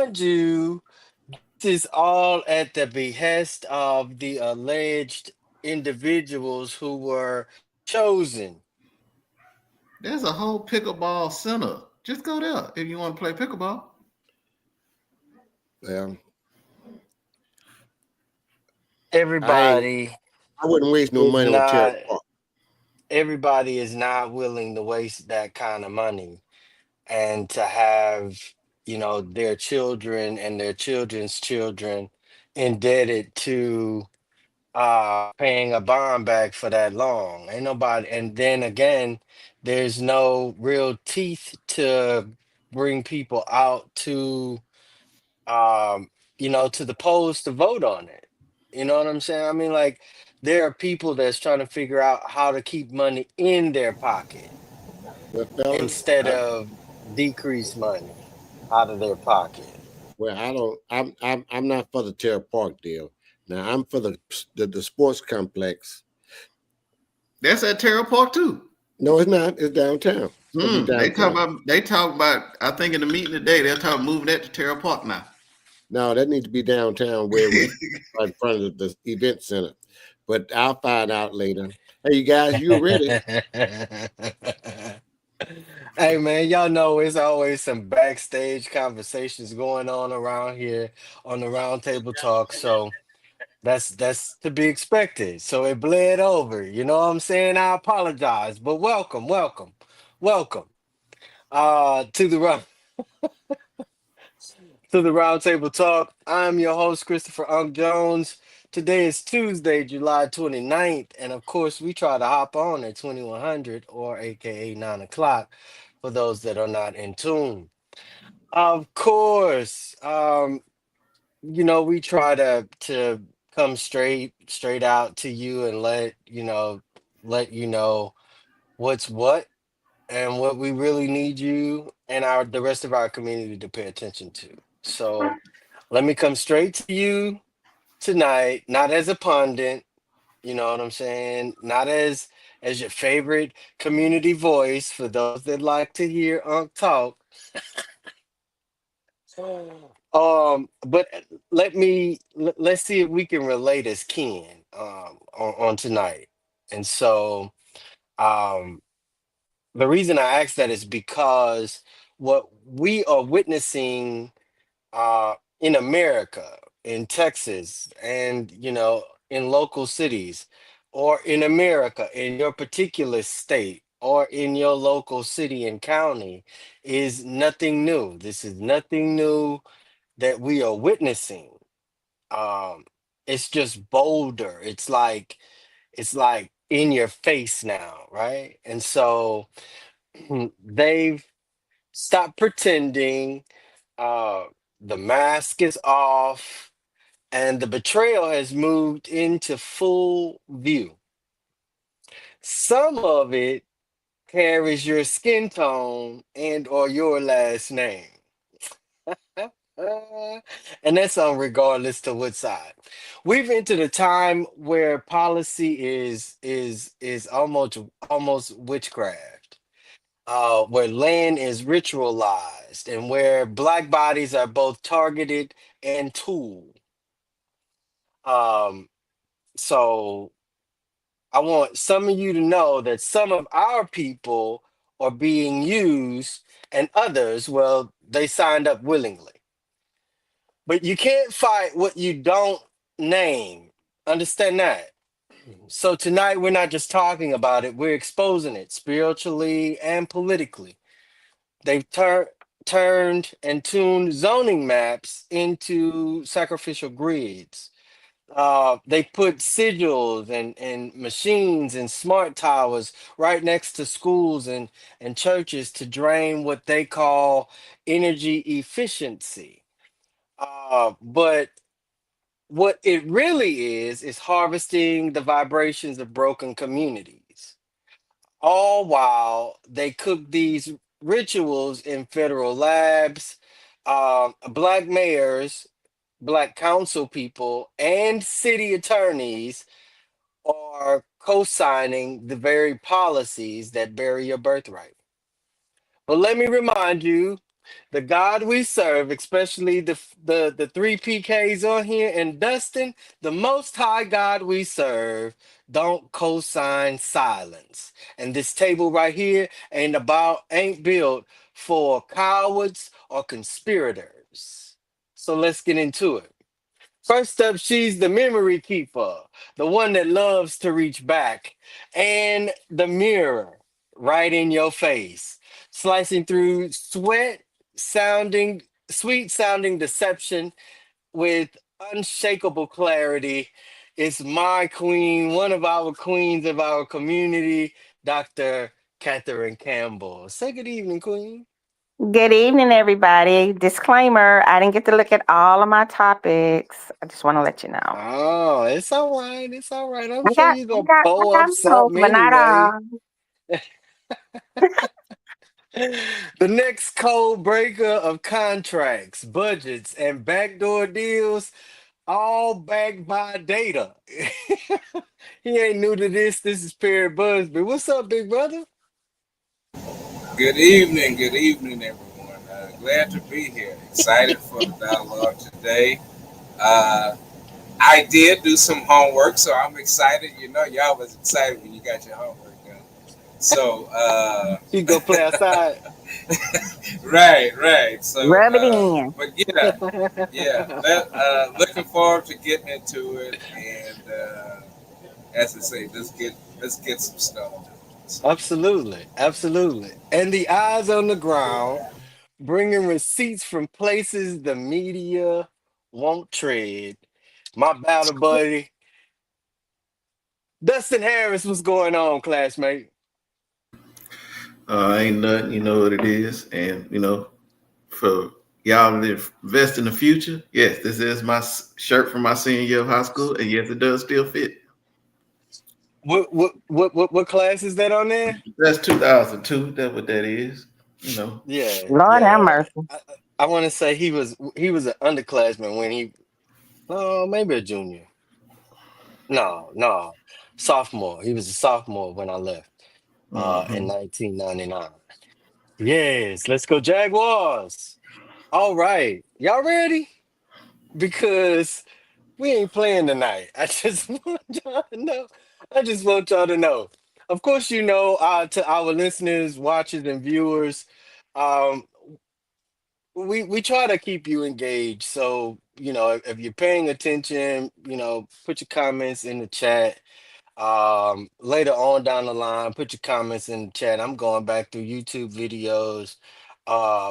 mind you, this is all at the behest of the alleged individuals who were chosen. There's a whole pickleball center. Just go there if you want to play pickleball. Well, I ain't. Everybody I wouldn't waste no is money on Terra not Park. everybody is not willing to waste that kind of money and to have, their children and their children's children indebted to paying a bond back for that long. Ain't nobody, and then again, there's no real teeth to bring people out to to the polls to vote on it. You know what I'm saying? I mean, like, there are people that's trying to figure out how to keep money in their pocket Well, fellas, instead of decrease money out of their pocket. I don't. I'm not for the Terra Park deal. Now I'm for the sports complex. That's at Terrell Park too. No, it's not. It's downtown. It's gonna be They talk downtown. about. They talk about. I think in the meeting today, they're talking moving that to Terrell Park now. No, that needs to be downtown where we right in front of the event center. But I'll find out later. Hey, you guys, you ready? Hey man, y'all know it's always some backstage conversations going on around here on the round table talk. So that's to be expected. So it bled over. You know what I'm saying? I apologize, but welcome to the round table talk. I'm your host, Christopher Unk Jones. Today is Tuesday, July 29th, and of course, we try to hop on at 2100 or aka 9 o'clock for those that are not in tune. Of course, we try to come straight out to you and let you know what's what and what we really need you and the rest of our community to pay attention to. So let me come straight to you tonight, not as a pundit, you know what I'm saying? Not as your favorite community voice for those that like to hear Unc talk. But let's see if we can relate as kin on tonight. And so um the reason I ask that is because what we are witnessing in America, in Texas, and in local cities, or in America, in your particular state, or in your local city and county, is nothing new. This is nothing new that we are witnessing. Um, it's just bolder. It's like in your face now, right? And so they've stopped pretending. Uh, the mask is off, and the betrayal has moved into full view. Some of it carries your skin tone and or your last name. And that's on regardless to what side. We've entered a time where policy is almost witchcraft, where land is ritualized, and where black bodies are both targeted and tool. Um, so I want some of you to know that some of our people are being used, and others, well, they signed up willingly. But you can't fight what you don't name. Understand that? So tonight we're not just talking about it, we're exposing it spiritually and politically. They've turned and tuned zoning maps into sacrificial grids. They put sigils and machines and smart towers right next to schools and churches to drain what they call energy efficiency. But what it really is harvesting the vibrations of broken communities, all while they cook these rituals in federal labs. Black mayors, black council people, and city attorneys are co-signing the very policies that bury your birthright. But let me remind you, The God we serve, especially the three PKs on here, and Dustin, the Most High God we serve, don't co-sign silence. And this table right here ain't built for cowards or conspirators. So let's get into it. First up, she's the memory keeper, the one that loves to reach back, and the mirror right in your face, slicing through sweet sounding deception with unshakable clarity. It's my queen, one of our queens of our community, Dr. Catherine Campbell. Say good evening, Queen. Good evening, everybody. Disclaimer, I didn't get to look at all of my topics. I just want to let you know. Oh, it's all right. It's all right. I'm I sure got you're I gonna got I pull up got most, something but not anyway. all. The next code breaker of contracts, budgets, and backdoor deals, all backed by data. He ain't new to this. This is Perry Busby. What's up, big brother? Good evening, everyone. Glad to be here. Excited for the dialogue today. Uh, I did do some homework, so I'm excited. You know, y'all was excited when you got your homework done. So, You go play outside. right. So, Rub it in. but yeah. Looking forward to getting into it, and as I say, let's get some stuff done. So, Absolutely, absolutely. And the eyes on the ground, bringing receipts from places the media won't tread. My battle buddy, Dustin Harris, what's going on, classmate? Ain't nothing, you know what it is. And, for y'all to invest in the future, yes, this is my shirt from my senior year of high school. And yes, it does still fit. What class is that on there? That's 2002. That's what that is. You know, Yeah, Lord have yeah. mercy. I want to say he was an underclassman when he, no, maybe a junior. No, no, sophomore. He was a sophomore when I left in hmm 1999. Yes, let's go Jaguars. All right, y'all ready? Because we ain't playing tonight. I just want y'all to know. I just want y'all to know. Of course, to our listeners, watchers, and viewers, um, we try to keep you engaged. So, if you're paying attention, put your comments in the chat. Later on down the line, put your comments in the chat. I'm going back through YouTube videos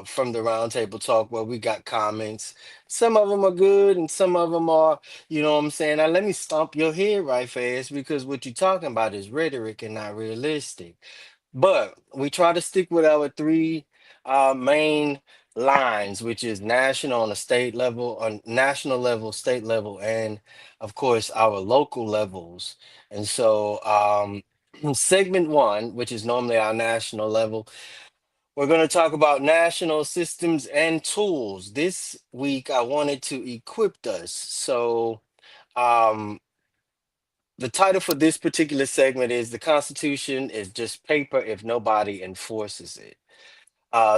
from the roundtable talk where we got comments. Some of them are good and some of them are, you know what I'm saying? Now let me stomp your head right fast because what you're talking about is rhetoric and not realistic. But we try to stick with our three main lines, which is national on a state level, on national level, state level, and of course our local levels. And so segment one, which is normally our national level, we're going to talk about national systems and tools. This week I wanted to equip us. So um the title for this particular segment is The Constitution is Just Paper If Nobody Enforces It.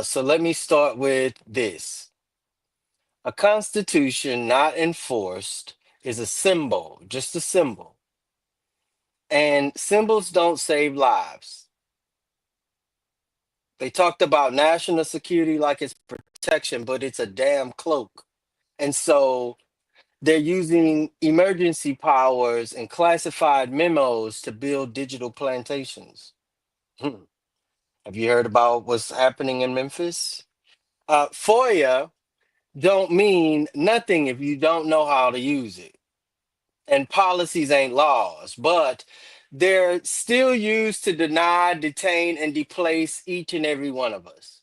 So let me start with this. A constitution not enforced is a symbol, just a symbol. And symbols don't save lives. They talked about national security like it's protection, but it's a damn cloak. And so they're using emergency powers and classified memos to build digital plantations. Hmm. Have you heard about what's happening in Memphis? FOIA don't mean nothing if you don't know how to use it. And policies ain't laws, but they're still used to deny, detain, and deplace each and every one of us.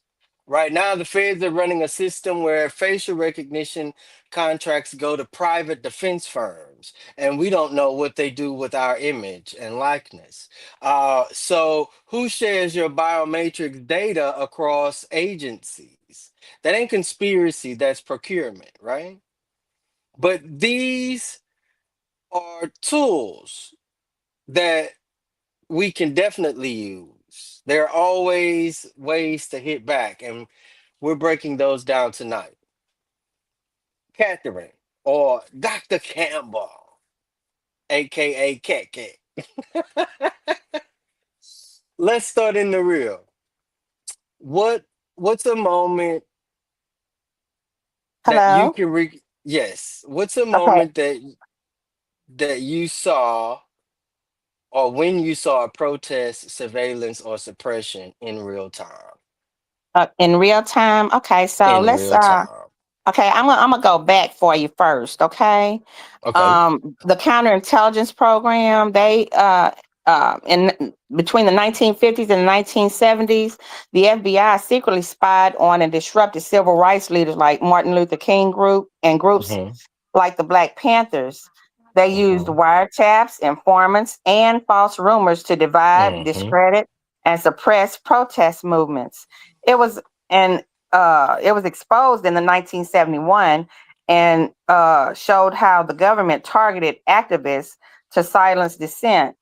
Right now, the feds are running a system where facial recognition contracts go to private defense firms, and we don't know what they do with our image and likeness. So, who shares your biometric data across agencies? That ain't conspiracy, that's procurement, right? But these are tools that we can definitely use. There are always ways to hit back, and We're breaking those down tonight. Catherine or Dr. Campbell, aka Cat Cat. Let's start in the real. What what's a moment that you Hello. can yes. What's a Okay. moment that you saw or when you saw a protest, surveillance, or suppression in real time? In real time. Okay. So In let's. real time. Okay. I'm gonna go back for you first. Okay. Okay. The counterintelligence program, they in between the 1950s and the 1970s, the FBI secretly spied on and disrupted civil rights leaders like Martin Luther King group and groups Mm-hmm. like the Black Panthers. They used Mm-hmm. wiretaps, informants, and false rumors to divide, Mm-hmm. discredit, and suppress protest movements. It was and it was exposed in the 1971 and showed how the government targeted activists to silence dissent.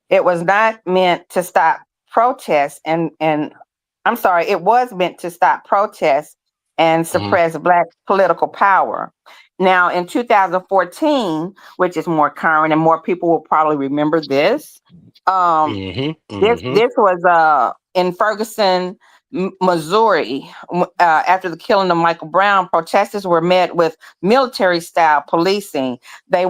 It was not meant to stop protests and I'm sorry, it was meant to stop protests and suppress Black political power. Now, in 2014, which is more current and more people will probably remember this, um, Mm-hmm. this Mm-hmm. this was in Ferguson, Missouri. After the killing of Michael Brown, protesters were met with military style policing. They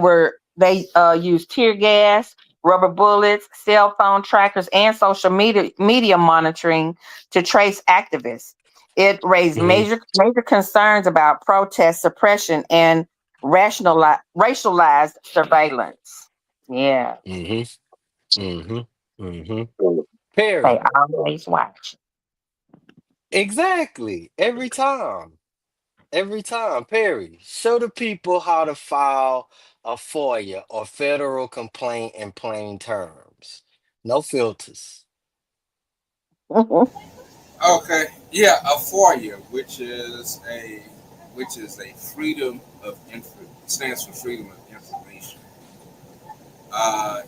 used tear gas, rubber bullets, cell phone trackers, and social media monitoring to trace activists. It raised Mm-hmm. major concerns about protest suppression and racialized surveillance. Yeah, Mm-hmm. Mm-hmm. Mm-hmm. they Perry. always watch. Exactly. Every time. Every time. Perry, show the people how to file a FOIA or federal complaint in plain terms. No filters. Okay, yeah, a FOIA, which is a freedom of stands for freedom of information.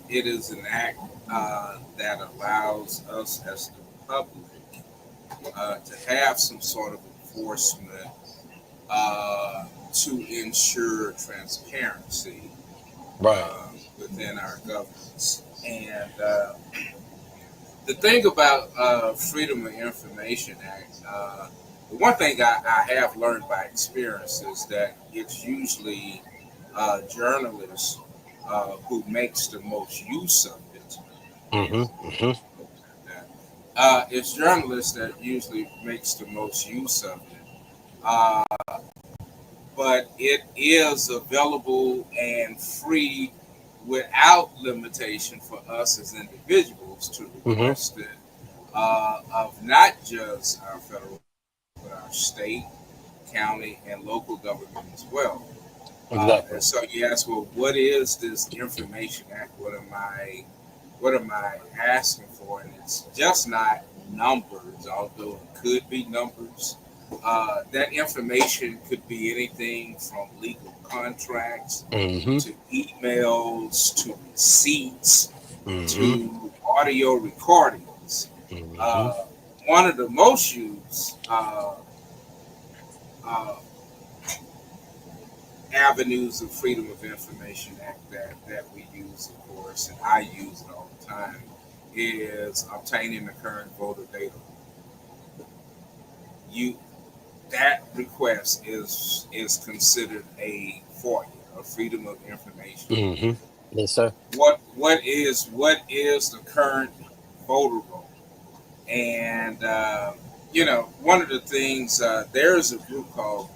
It is an act that allows us as the public to have some sort of enforcement to ensure transparency Right. within our governments. And the thing about Freedom of Information Act, the one thing I have learned by experience is that it's usually journalists who makes the most use of it. Mm-hmm. Mm-hmm. It's journalists that usually makes the most use of it. Uh, but it is available and free without limitation for us as individuals to Mm-hmm. request it of not just our federal, but our state, county, and local government as well. And Exactly. so you ask, well, what is this Information Act? What am I asking for? And it's just not numbers, although it could be numbers. That information could be anything from legal contracts Mm-hmm. to emails to receipts Mm-hmm. to audio recordings. Mm-hmm. Uh, One of the most used uh, avenues of Freedom of Information Act that we use, of course, and I use it all the time, is obtaining the current voter data. You That request is considered a FOIA, a Freedom of Information. Mm-hmm. Yes, sir. What is the current voter roll? And one of the things there is a group called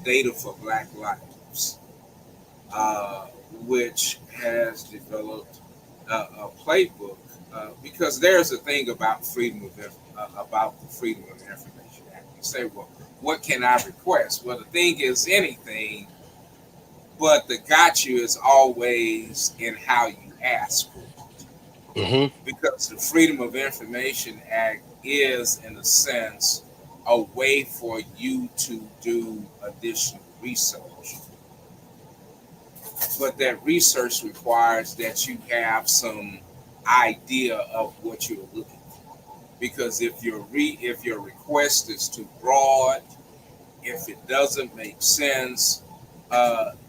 Data for Black Lives, uh, which has developed a playbook because there's a thing about about the Freedom of Information Act. You say, well, what can I request? Well, the thing is anything, but the gotcha is always in how you ask for it. Mm-hmm. Because the Freedom of Information Act is, in a sense, a way for you to do additional research. But that research requires that you have some idea of what you're looking for. because if your request is too broad, if it doesn't make sense,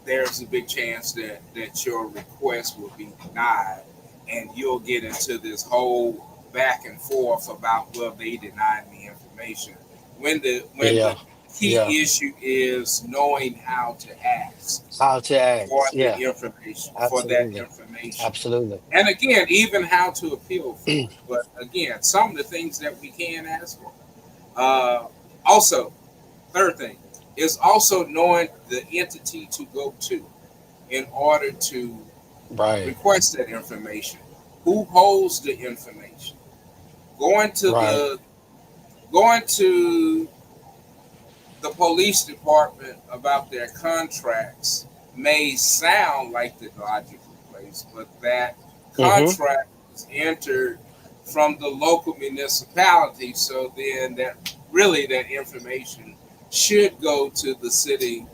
there's a big chance that your request will be denied, and you'll get into this whole back and forth about, well, they denied me information, when the Yeah. Yeah. key issue is knowing how to ask How to for ask. the Yeah. information, for that Absolutely. information. Absolutely. And again, even how to appeal for it. But again, some of the things that we can ask for. Also, third thing is also knowing the entity to go to in order to Right. request that information. Who holds the information? Going to Right. the going to the police department about their contracts may sound like the logical place, but that Mm-hmm. contract is entered from the local municipality. So then that really that information should go to the city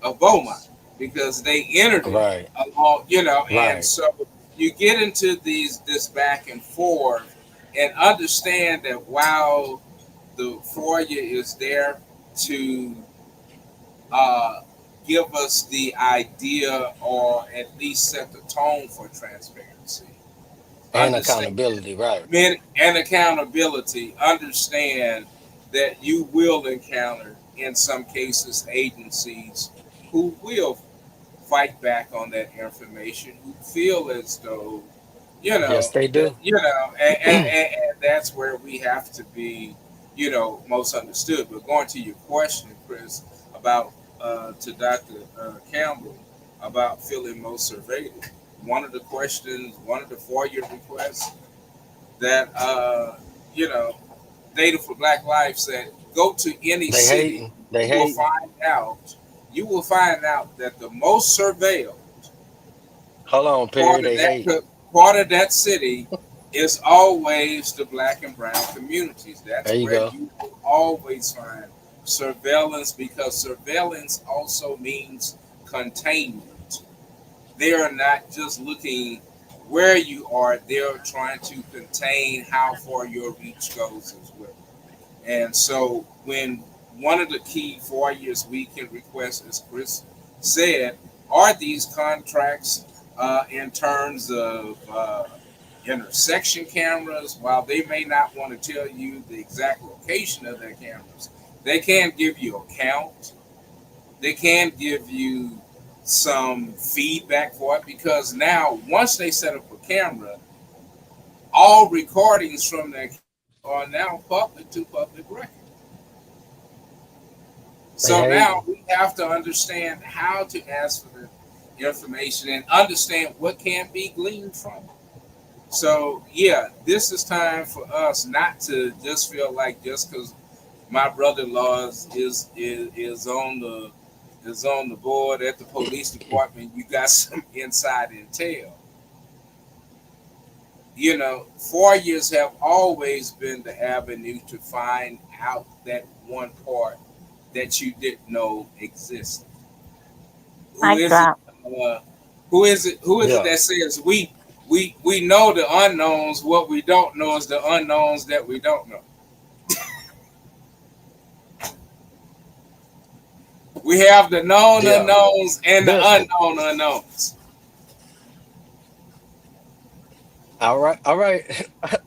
of Beaumont because they entered it Right. along, and Right. so you get into this back and forth and understand that while the FOIA is there to uh, give us the idea or at least set the tone for transparency. And Understand accountability. Right. and accountability. Understand that you will encounter, in some cases, agencies who will fight back on that information, who feel as though Yes, they that do. and that's where we have to be most understood. But going to your question, Chris, about to Dr. Campbell about feeling most surveilled, one of the questions, one of the FOIA requests that you know Data for Black Life said, go to any They city, hating. They you will hating. find out you will find out that the most surveilled Hold on, Perry. part of They hating. part of that city is always the black and brown communities. There That's you where go. you will always find surveillance because surveillance also means containment. They are not just looking where you are, they're trying to contain how far your reach goes as well. And so when one of the key 4 years we can request, as Chris said, are these contracts in terms of intersection cameras. While they may not want to tell you the exact location of their cameras, they can give you a count. They can give you some feedback for it because now once they set up a camera, all recordings from that are now public to public record. They So now hating. we have to understand how to ask for the information and understand what can be gleaned from it. So yeah, this is time for us not to just feel like just because my brother-in-law is on the board at the police department, you got some inside intel. 4 years have always been the avenue to find out that one part that you didn't know existed. Who Mic is it? drop. Uh, who is it? Who is it Yeah. that says we know the unknowns? What we don't know is the unknowns that we don't know. We have the known Yeah. unknowns and the Dustin. unknown unknowns. All right. All right.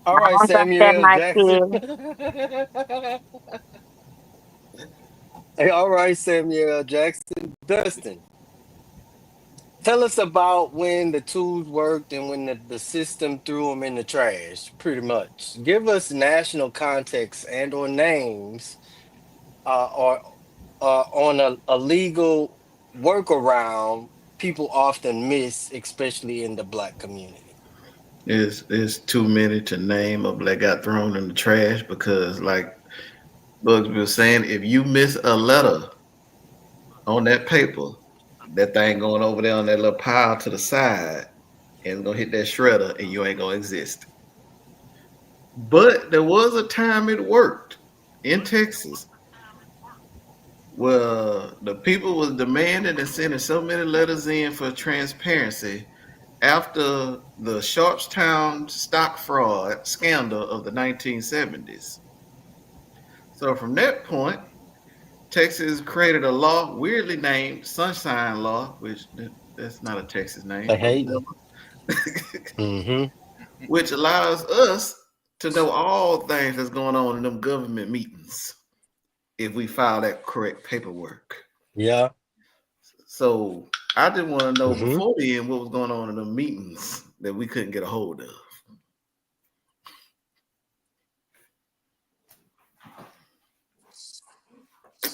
All right, Don't drop that Samuel mic, Jackson. kid. Hey, all right, Samuel Jackson. Dustin, tell us about when the tools worked and when the system threw them in the trash, pretty much. Give us national context and or names or on a legal workaround people often miss, especially in the Black community. It's too many to name of that got thrown in the trash because, like Bugs was saying, if you miss a letter on that paper, that thing going over there on that little pile to the side and it's gonna hit that shredder and you ain't gonna exist. But there was a time it worked in Texas where the people was demanding and sending so many letters in for transparency after the Sharpstown stock fraud scandal of the 1970s. So from that point, Texas created a law weirdly named Sunshine Law, which that's not a Texas They name, but hating. whatever, Mm-hmm. which allows us to know all things that's going on in them government meetings if we file that correct paperwork. Yeah. So I didn't want to know Mm-hmm. before then what was going on in the meetings that we couldn't get a hold of.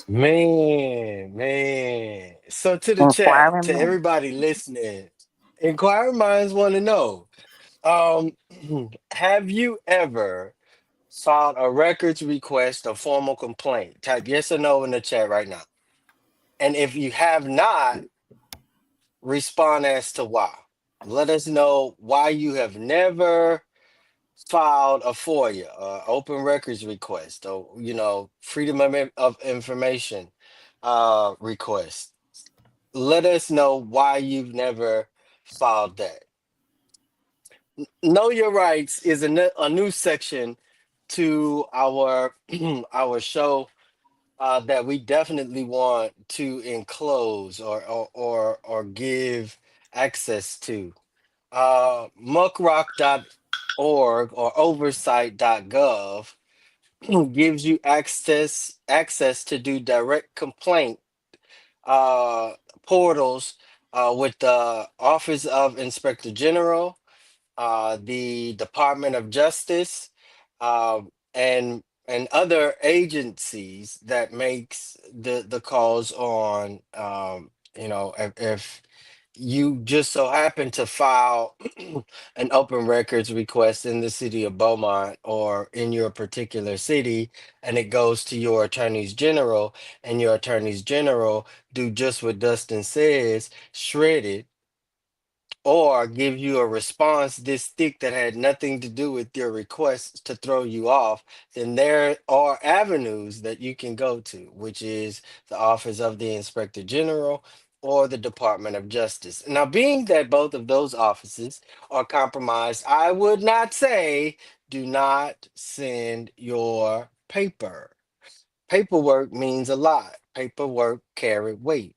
Man. So to the chat, Inquiring to minds. everybody listening, inquiring minds want to know. Um, have you ever filed a records request or formal complaint? Type yes or no in the chat right now. And if you have not, respond as to why. Let us know why you have never filed a FOIA, open records request, or freedom of information request. Let us know why you've never filed that. Know Your Rights is a new section to our our show that we definitely want to enclose or give access to. Muckrock.org or oversight.gov gives you access to do direct complaint uh, portals with the Office of Inspector General, the Department of Justice, and other agencies that makes the calls on if you just so happen to file an open records request in the city of Beaumont or in your particular city, and it goes to your attorneys general, and your attorneys general do just what Dustin says, shred it, or give you a response this thick that had nothing to do with your request to throw you off, then there are avenues that you can go to, which is the Office of the Inspector General or the Department of Justice. Now, being that both of those offices are compromised, I would not say do not send your paperwork means a lot. Paperwork carry weight.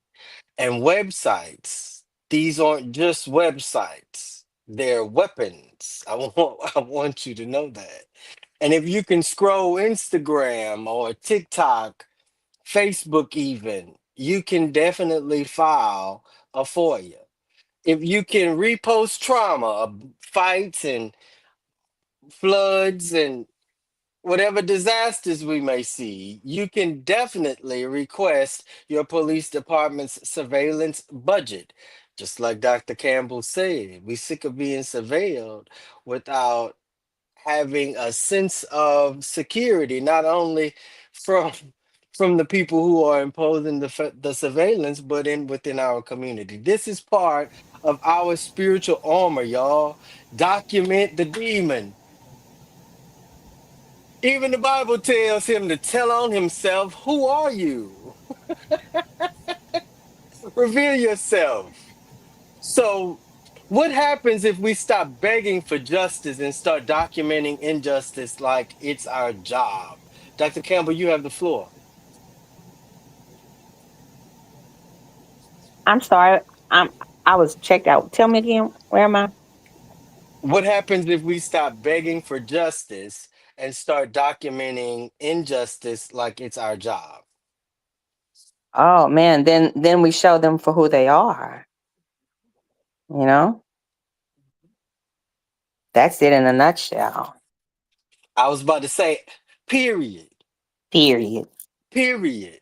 And websites, these aren't just websites, they're weapons. I want you to know that. And if you can scroll Instagram or TikTok, Facebook even, you can definitely file a FOIA. If you can repost trauma, fights and floods and whatever disasters we may see, you can definitely request your police department's surveillance budget. Just like Dr. Campbell said, we sick of being surveilled without having a sense of security, not only from from the people who are imposing the surveillance, but within our community. This is part of our spiritual armor, y'all. Document the demon. Even the Bible tells him to tell on himself, who are you? Reveal yourself. So, what happens if we stop begging for justice and start documenting injustice like it's our job? Dr. Campbell, you have the floor. I'm sorry. I'm I was checked out. Tell me again, where am I? What happens if we stop begging for justice and start documenting injustice like it's our job? Oh man, then we show them for who they are. You know? That's it in a nutshell. I was about to say, period. Period. Period.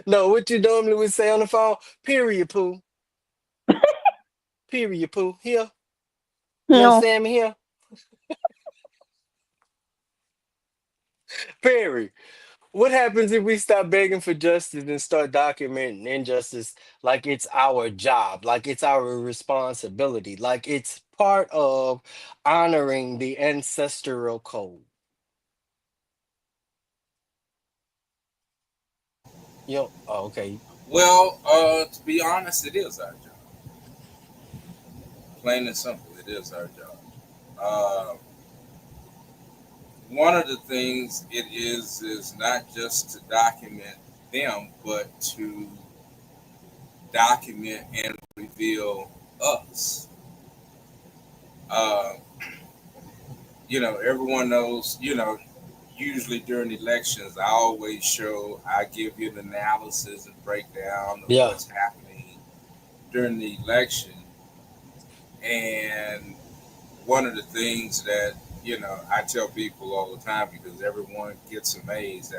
No, what you normally would say on the phone? Period, poo. Period, poo. Here. You You know, understand me here? Perry, what happens if we stop begging for justice and start documenting injustice like it's our job, like it's our responsibility, like it's part of honoring the ancestral code? Okay. Well, to be honest, it is our job. plain and simple, it is our job. Uh, One of the things it is not just to document them, but to document and reveal us. Uh, everyone knows. Usually during elections, I give you an analysis and breakdown of Yeah. what's happening during the election. And one of the things that I tell people all the time, because everyone gets amazed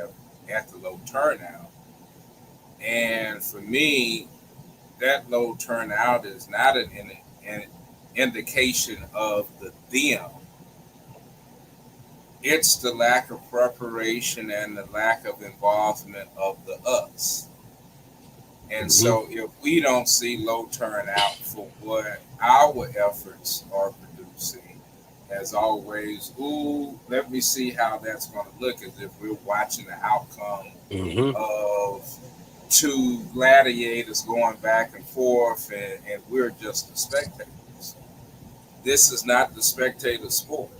at the low turnout. And for me, that low turnout is not an indication of the them. It's the lack of preparation and the lack of involvement of the us. And Hmm. so if we don't see low turnout for what our efforts are producing, as always, ooh, let me see how that's going to look, as if we're watching the outcome Hmm. of two gladiators going back and forth, and we're just the spectators. This is not the spectator sport.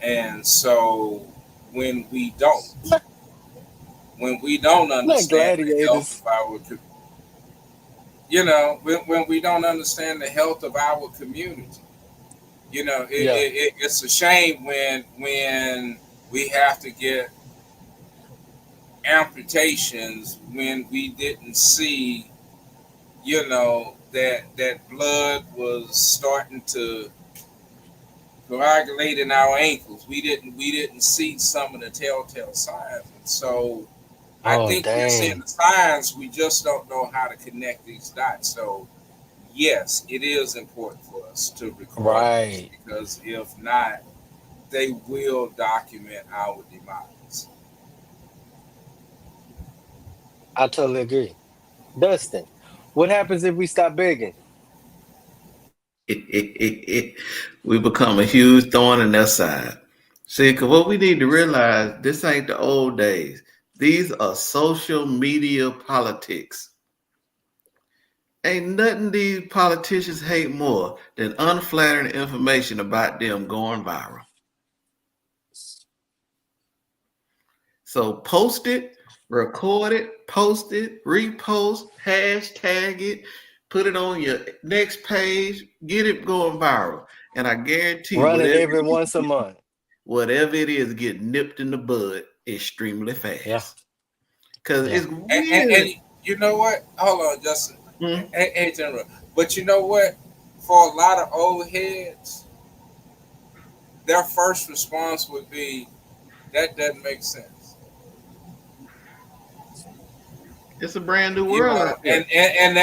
And so when we don't, when we don't Not understand the health gladiators. of our, when we don't understand the health of our community, Yeah. it's a shame when we have to get amputations when we didn't see, that blood was starting to coagulate in our ankles. We didn't see some of the telltale signs, and so I Oh, think we're seeing dang. the signs. We just don't know how to connect these dots. So yes, it is important for us to record this, Right. because if not, they will document our demise. I totally agree. Dustin, what happens if we stop begging? We become a huge thorn in their side. See, because what we need to realize, this ain't the old days. These are social media politics. Ain't nothing these politicians hate more than unflattering information about them going viral. So post it, record it, post it, repost, hashtag it, put it on your next page, get it going viral. And I guarantee Run it every once a month. whatever it is get nipped in the bud extremely Yeah. fast. Cause Yeah. it's And weird. you know what? Hold on, Justin. Hmm? Hey, General. But you know what? For a lot of old heads, their first response would be, "That doesn't make sense." It's a brand new world out there. And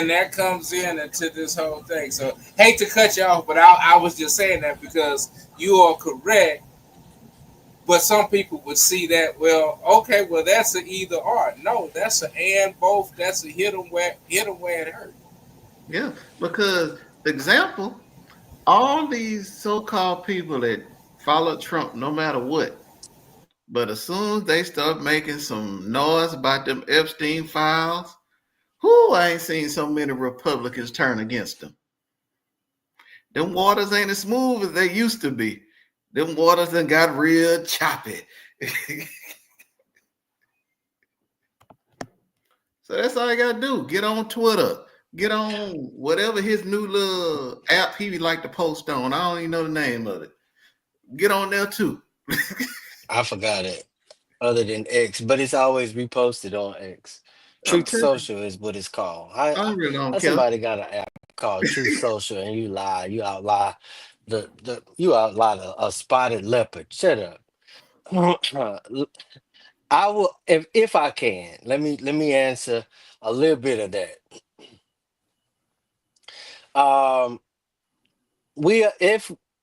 that comes in into this whole thing. So hate to cut you off, but I was just saying that because you are correct. But some people would see that, well, okay, well that's an either or. No, that's an and both. That's a hit 'em where it hurt. Yeah. Because example, all these so-called people that follow Trump no matter what. But as soon as they start making some noise about them Epstein files, whoo, I ain't seen so many Republicans turn against them. Them waters ain't as smooth as they used to be. Them waters done got real choppy. So that's all you gotta do. Get on Twitter. Get on whatever his new little app he like to post on. I don't even know the name of it. Get on there too. I forgot it. Other than X, but it's always reposted on X. I'm Truth telling you, Social is what it's called. I really don't How care. somebody got an app called Truth Social and you lie, you outlie you outlie a spotted leopard. Shut up. I will if I can. Let me answer a little bit of that. Um,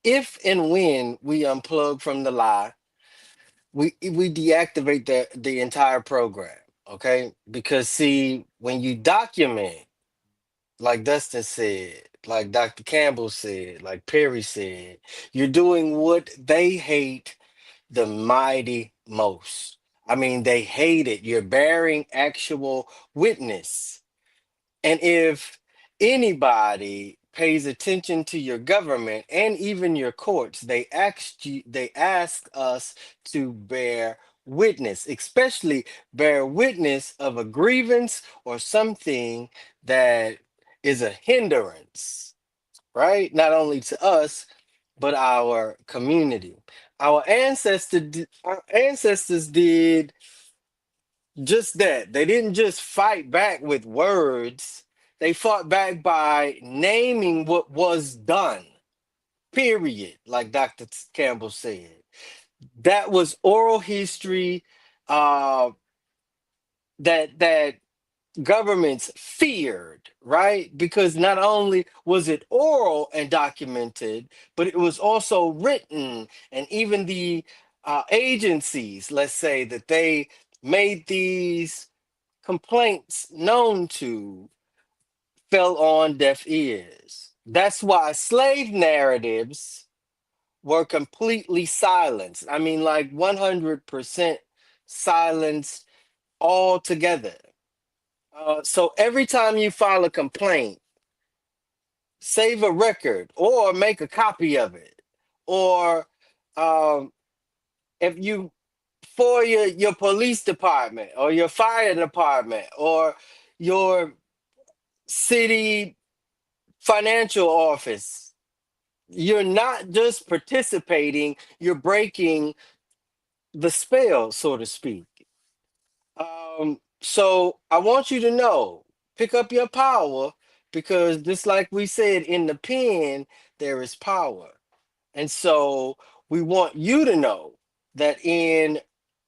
if and when we unplug from the lie, we deactivate the entire program. Okay, because see, when you document, like Dustin said, like Dr. Campbell said, like Perry said, you're doing what they hate the mighty most. I mean, they hate it. You're bearing actual witness. And if anybody pays attention to your government and even your courts, they ask us to bear witness, especially bear witness of a grievance or something that is a hindrance, right? Not only to us, but our community. Our ancestors did just that. They didn't just fight back with words. They fought back by naming what was done. Period, like Dr. Campbell said. That was oral history uh that governments feared, right? Because not only was it oral and documented, but it was also written. And even the agencies, let's say, that they made these complaints known to, fell on deaf ears. That's why slave narratives were completely silenced. I mean, like 100% silenced altogether. So every time you file a complaint, save a record or make a copy of it. Or um, if you, for your police department or your fire department or your city financial office, you're not just participating, you're breaking the spell, so to speak. So I want you to know, pick up your power, because just like we said, in the pen, there is power. And so we want you to know that in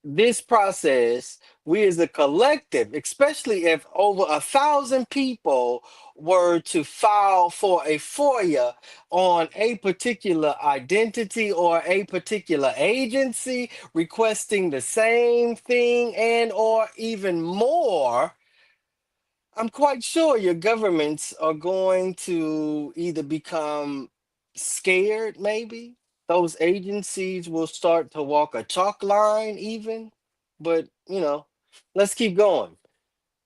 this process, we as a collective, especially if over 1,000 people were to file for a FOIA on a particular identity or a particular agency requesting the same thing and or even more, I'm quite sure your governments are going to either become scared, maybe. Those agencies will start to walk a chalk line, even. But, let's keep going.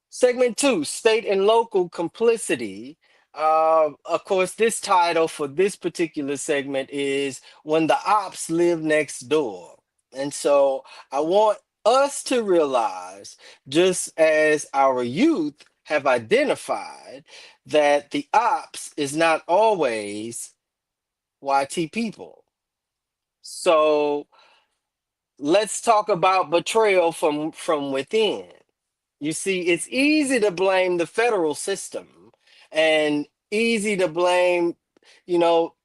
Segment two, state and local complicity. Of course, this title for this particular segment is When the Ops Live Next Door. And so I want us to realize, just as our youth have identified, that the ops is not always YT people. So let's talk about betrayal from within. You see, it's easy to blame the federal system and easy to blame, you know,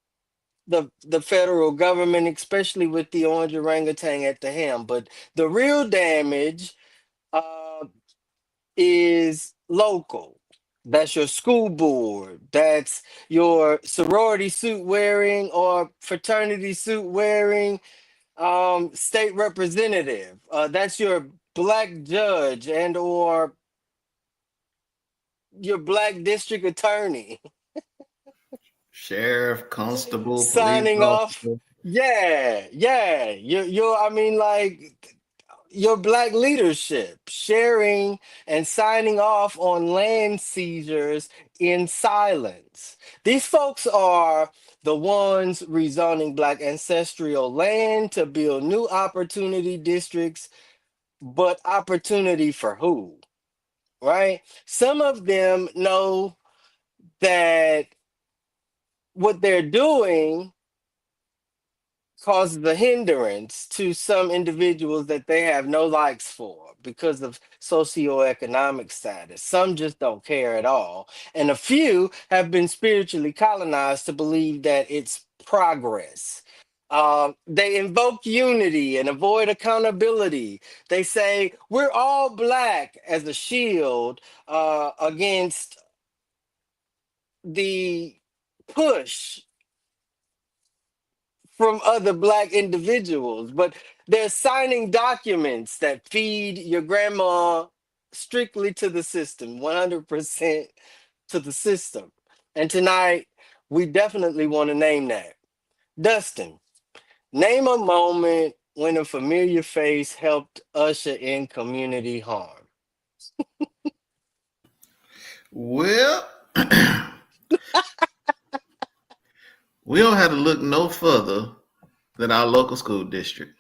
the federal government, especially with the orange orangutan at the helm. But the real damage uh, is local. That's your school board. That's your sorority suit wearing or fraternity suit wearing state representative. That's your black judge and or your black district attorney Sheriff, constable, police signing off. officer. Yeah, yeah. I mean, like, your black leadership sharing and signing off on land seizures in silence. These folks are the ones rezoning black ancestral land to build new opportunity districts, but opportunity for who? Right? Some of them know that what they're doing causes a hindrance to some individuals that they have no likes for because of socioeconomic status. Some just don't care at all. And a few have been spiritually colonized to believe that it's progress. They invoke unity and avoid accountability. They say we're all black as a shield against the push from other black individuals, but they're signing documents that feed your grandma strictly to the system, 100% to the system. And tonight, we definitely want to name that. Dustin, name a moment when a familiar face helped usher in community harm. Well, We don't have to look no further than our local school district,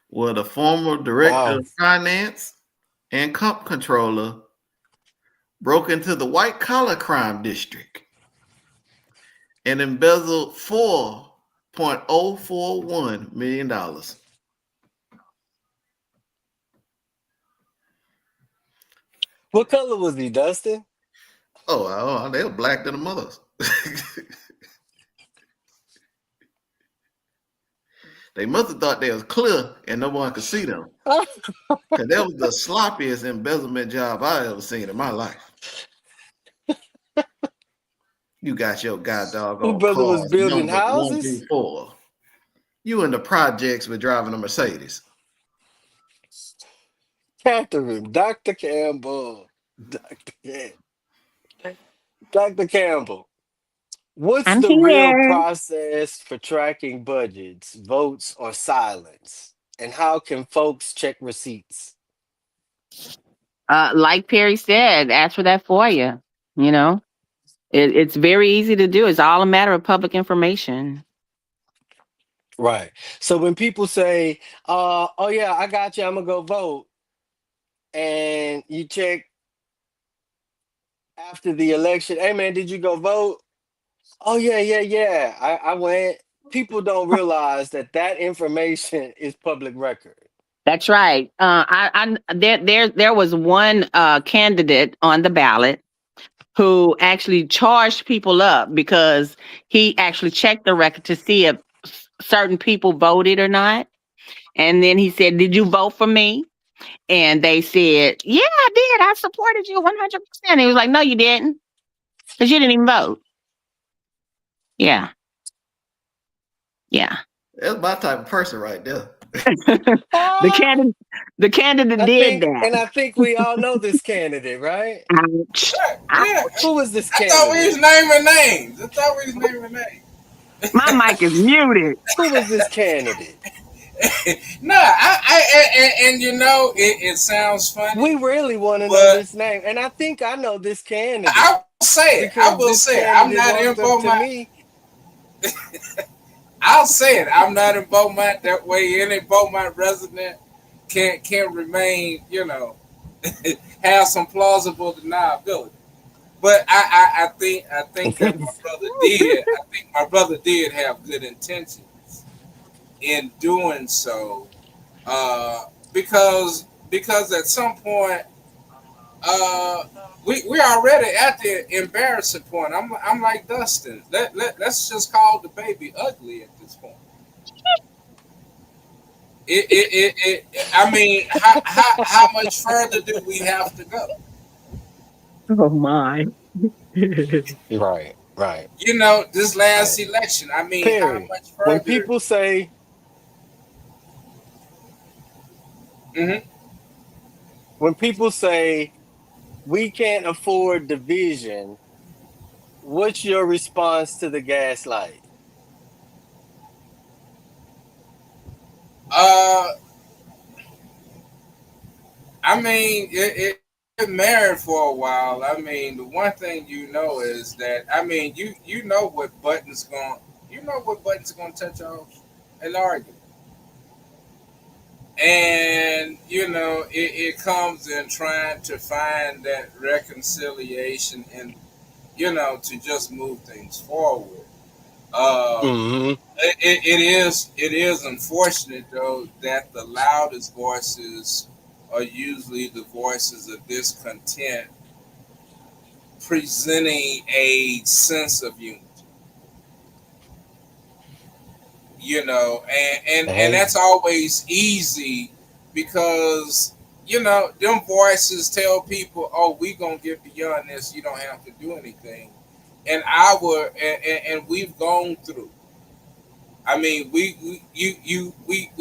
where the former director Wow. of finance and comp controller broke into the white collar crime district and embezzled $4.041 million. What color was he, Dustin? Oh, they were black than the mothers. They must have thought they was clear and no one could see them. Cause that was the sloppiest embezzlement job I ever seen in my life. You got your god Who doggone brother was cars building numbered one through houses? four. You in the projects with driving a Mercedes. Catherine, Dr. Campbell. Dr. Dr. Campbell. What's I'm the real here. process for tracking budgets, votes, or silence? And how can folks check receipts? Like Perry said, ask for that for you. You know, it's very easy to do. It's all a matter of public information. Right. So when people say, oh yeah, I got you, I'm gonna go vote, and you check after the election, hey man, did you go vote? Oh yeah, yeah, yeah. I went. People don't realize that that information is public record. That's right. There was one candidate on the ballot who actually charged people up because he actually checked the record to see if certain people voted or not. And then he said, "Did you vote for me?" And they said, "Yeah, I did. I supported you 100%." He was like, "No, you didn't, because you didn't even vote." Yeah, yeah. That's my type of person right there. the Ah, candidate, the candidate did that. I think we all know this candidate, right? Ouch! Right, yeah. Ouch! Who was this I thought we was candidate? naming names. I thought we was naming names. My mic is muted. Who was this candidate? No, and you know, it sounds We funny, really want to know but this name, and I think I know this I candidate will say it. I because will this say it. I'm candidate not in walked up to Beaumont. me. I'll say it. I'm not in Beaumont. That way, any Beaumont resident can remain, have some plausible deniability. But I think that my brother did. I think my brother did have good intentions in doing so, because at some point, uh, we already at the embarrassing point. I'm like Dustin. Let's just call the baby ugly at this point. I mean, how much further do we have to go? Oh my. Right, right, This last right. election. I mean, how Perry, much when further? people say Hmm. when people say we can't afford division, what's your response to the gaslight? Uh, I mean, it been married for a while. I mean, the one thing you know is that I mean, you know what buttons going to touch off an argument, and it comes in trying to find that reconciliation and to just move things forward. Uh, Hmm. it is unfortunate though that the loudest voices are usually the voices of discontent, presenting a sense of unity. And Hey, that's always easy because them voices tell people, "Oh, we gonna get beyond this. You don't have to do anything." And we've gone through. I mean, we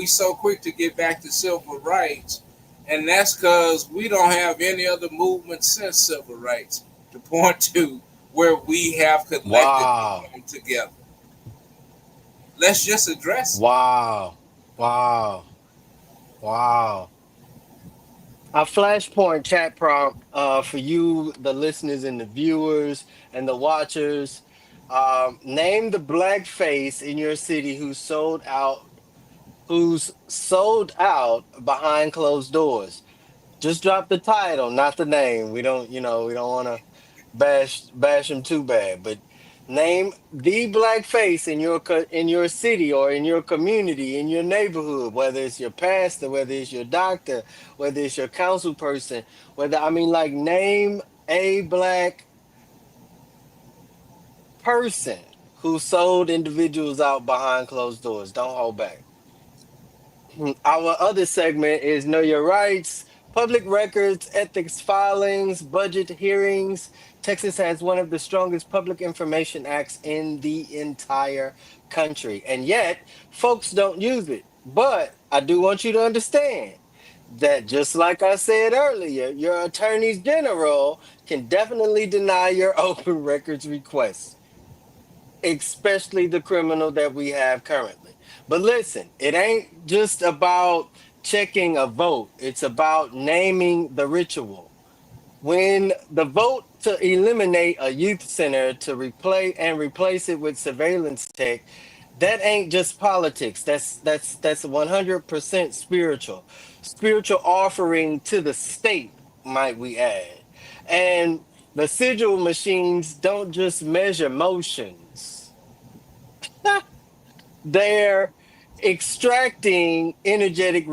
so quick to get back to civil rights, and that's because we don't have any other movement since civil rights to point to where we have collectively wow, come together. Let's just address it. wow, wow, wow. A flashpoint chat prompt for you, the listeners and the viewers and the watchers. Name the black face in your city who's sold out behind closed doors. Just drop the title, not the name. We don't want to bash him too bad, but name the black face in in your city or in your community, in your neighborhood, whether it's your pastor, whether it's your doctor, whether it's your council person, whether I mean like name a black person who sold individuals out behind closed doors. Don't hold back. Our other segment is Know Your Rights, public records, ethics filings, budget hearings. Texas has one of the strongest public information acts in the entire country. And yet, folks don't use it. But I do want you to understand that just like I said earlier, your attorneys general can definitely deny your open records request, especially the criminal that we have currently. But listen, it ain't just about checking a vote, it's about naming the ritual. When the vote to eliminate a youth center to replace it with surveillance tech, that ain't just politics. That's 100% spiritual. Spiritual offering to the state, might we add. And the sigil machines don't just measure motions. They're extracting energetic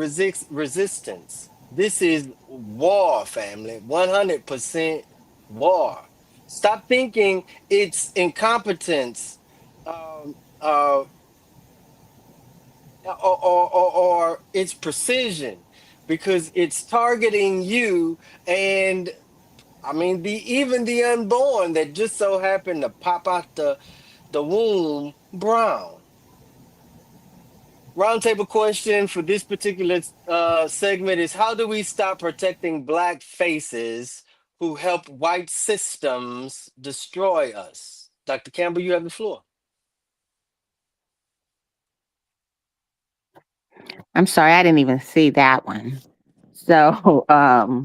resistance. This is war, family. 100% war. Stop thinking it's incompetence, um, uh, or it's precision, because it's targeting you. And I mean, even the unborn that just so happened to pop out the womb brown. Roundtable question for this particular segment is: how do we stop protecting black faces who help white systems destroy us? Dr. Campbell, you have the floor. I'm sorry, I didn't even see that one. So,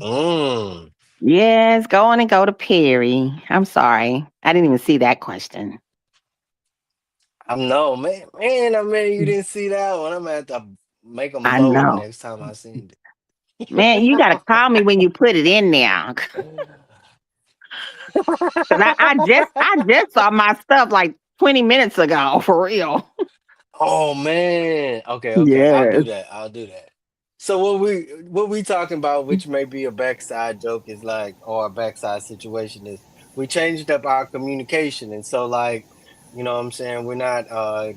Mm, yes, go on and go to Perry. I'm sorry, I didn't even see that question. I know, man. I mean, you didn't see that one. I'm gonna have to make them I load know, next time I seen man. You got to call me when you put it in there, it. because I just saw my stuff like 20 minutes ago, for real. Oh man. Okay. I'll do Yes. that. I'll do that. So what we talking about, which may be a backside joke, is like, or a backside situation, is we changed up our communication. And so like, you know what I'm saying, we're not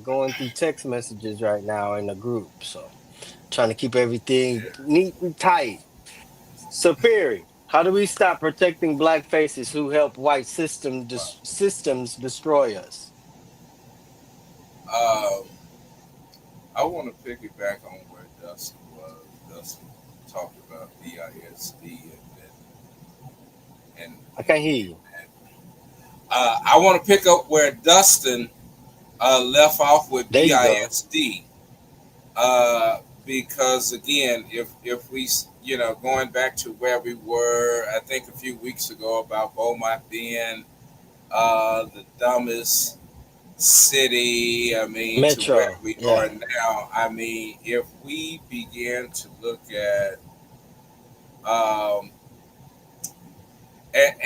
going through text messages right now in a group. So trying to keep everything neat and tight. So Perry, how do we stop protecting black faces who help white systems destroy us? Um, I want to piggyback on where Dustin was. Dustin talked about DISD and I can't hear you. I want to pick up where Dustin left off with There you go. DISD. Because again, if we going back to where we were, I think a few weeks ago about Beaumont being the dumbest city. I mean, to where Metro. we are Yeah. now. I mean, if we begin to look at um, at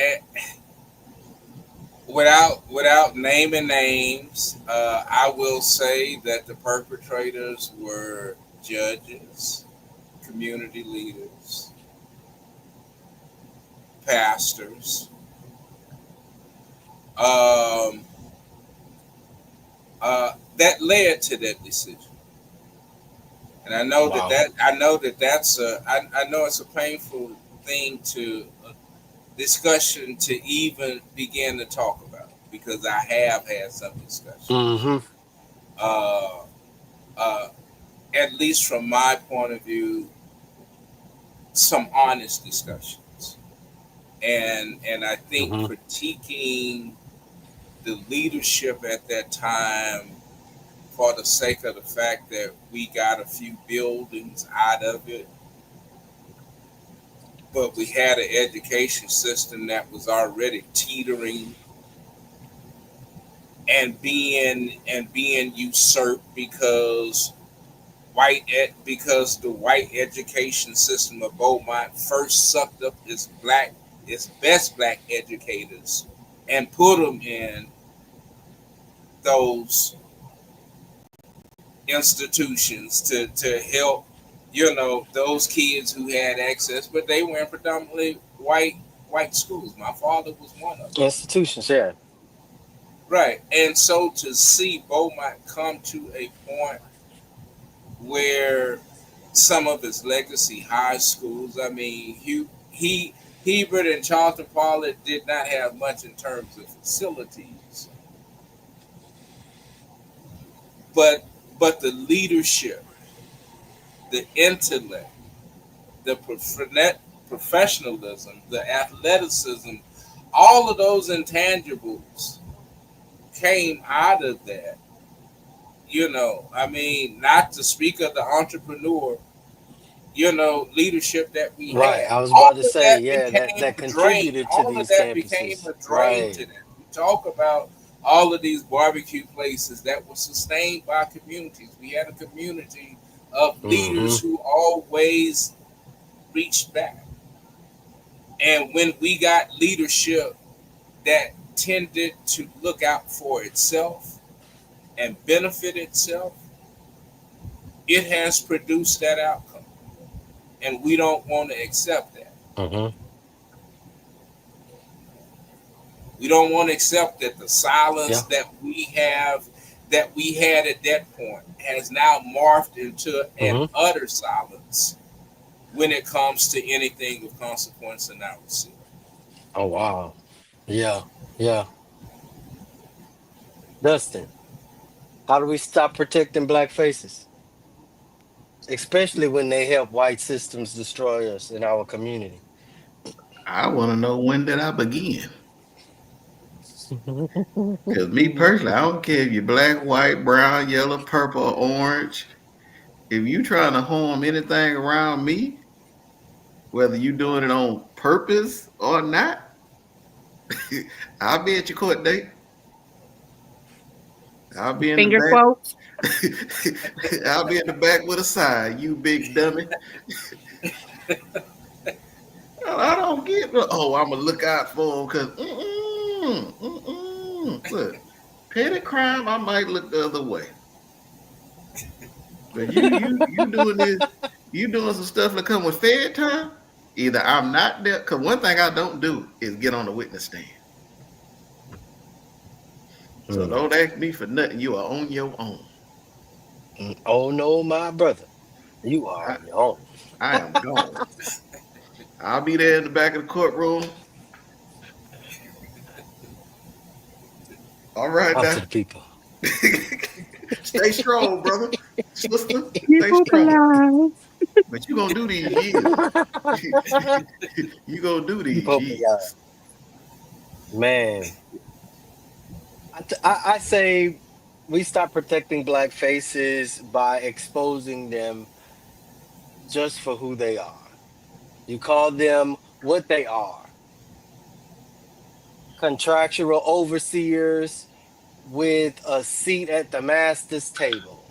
without naming names, I will say that the perpetrators were judges, community leaders, pastors, um, that led to that decision. And Wow. I know it's a painful thing to discussion to even begin to talk about because I have had some discussions. Mm-hmm. Uh, uh, at least from my point of view, some honest discussions, and I think Mm-hmm. critiquing the leadership at that time for the sake of the fact that we got a few buildings out of it, but we had an education system that was already teetering and being usurped because because the white education system of Beaumont first sucked up its best black educators and put them in those institutions to help those kids who had access, but they were in predominantly white schools. My father was one of them. Institutions, yeah. Right. And so to see Beaumont come to a point where some of his legacy high schools, I mean, he Hebert and Charlton Paulett did not have much in terms of facilities, but the leadership, the intellect, the professionalism, the athleticism, all of those intangibles came out of that. I mean, not to speak of the entrepreneur, leadership that we Right. had. I was All about to of say, that yeah, that became that a drain. contributed to All of these that became campuses. a drain Right. to them. We talk about all of these barbecue places that were sustained by communities. We had a community of Mm-hmm. leaders who always reached back. And when we got leadership that tended to look out for itself and benefit itself, it has produced that outcome. And we don't want to accept that. Mm-hmm. We don't want to accept that the silence Yeah. that we had at that point has now morphed into an Mm-hmm. utter silence when it comes to anything of consequence in our city. Oh wow. Yeah. Yeah. Dustin, how do we stop protecting black faces? Especially when they help white systems destroy us in our community. I want to know when did I begin? Because me personally, I don't care if you're black, white, brown, yellow, purple, or orange. If you trying to harm anything around me, whether you doing it on purpose or not, I'll be at your court date. I'll be in the Finger back. quotes. I'll be in the back with a sign. You big dummy. I don't get. Oh, I'm gonna look out for him because look, petty crime. I might look the other way, but you doing this. You doing some stuff that come with Fed time. Either I'm not there. Because one thing I don't do is get on the witness stand. So Mm. don't ask me for nothing. You are on your own. Mm. Oh no, my brother. You are I, on your own. I am gone. I'll be there in the back of the courtroom. All right Talk now. to the people. Stay strong, brother. Sister, Keep stay hope strong. alive. But you gonna do these years. You gonna do Keep these hope alive. years. Man, I say we stop protecting black faces by exposing them just for who they are. You call them what they are, contractual overseers with a seat at the master's table.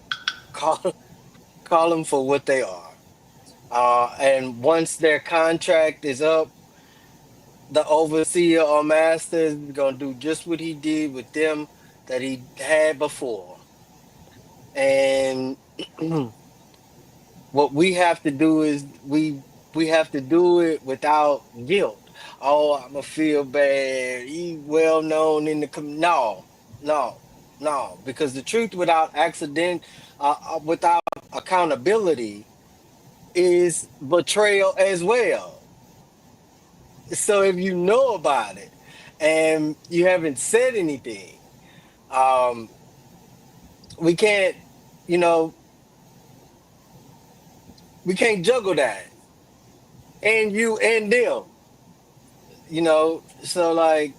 Call, call them for what they are. And once their contract is up, the overseer or master is going to do just what he did with them that he had before. And what we have to do is we have to do it without guilt. Oh, I'ma feel bad. He well known in the no, no, no. Because the truth without accident, without accountability, is betrayal as well. So if you know about it and you haven't said anything, um, we can't, you know, we can't juggle that and you and them. So like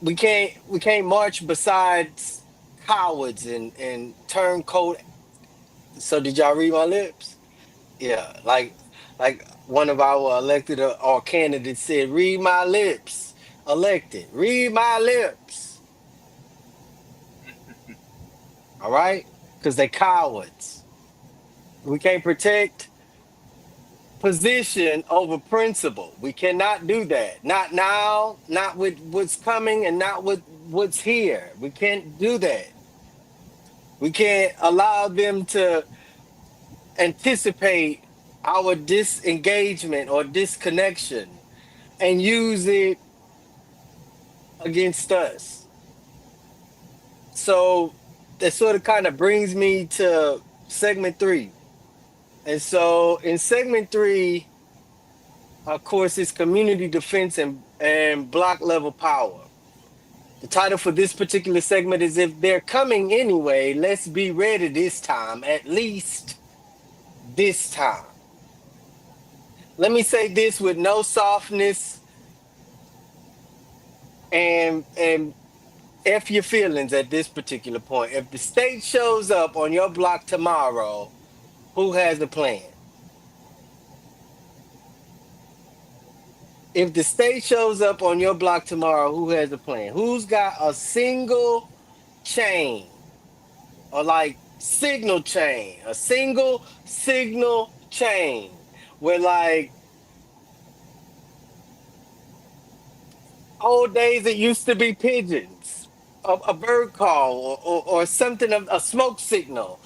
we can't march besides cowards and turncoat. So did y'all read my lips? Yeah, like one of our elected or candidates said, read my lips. Elected, read my lips. All right? Because they cowards. We can't protect position over principle. We cannot do that. Not now, not with what's coming, and not with what's here. We can't do that. We can't allow them to anticipate our disengagement or disconnection and use it against us. So that sort of kind of brings me to segment three. And so in segment three, of course, it's community defense and block level power. The title for this particular segment is If They're Coming Anyway, Let's Be Ready This Time, at least this time. Let me say this with no softness and F your feelings at this particular point. If the state shows up on your block tomorrow, who has a plan? If the state shows up on your block tomorrow, who has a plan? Who's got a single chain or like signal chain, a single signal chain where like old days it used to be pigeons, a bird call or something of a smoke signal.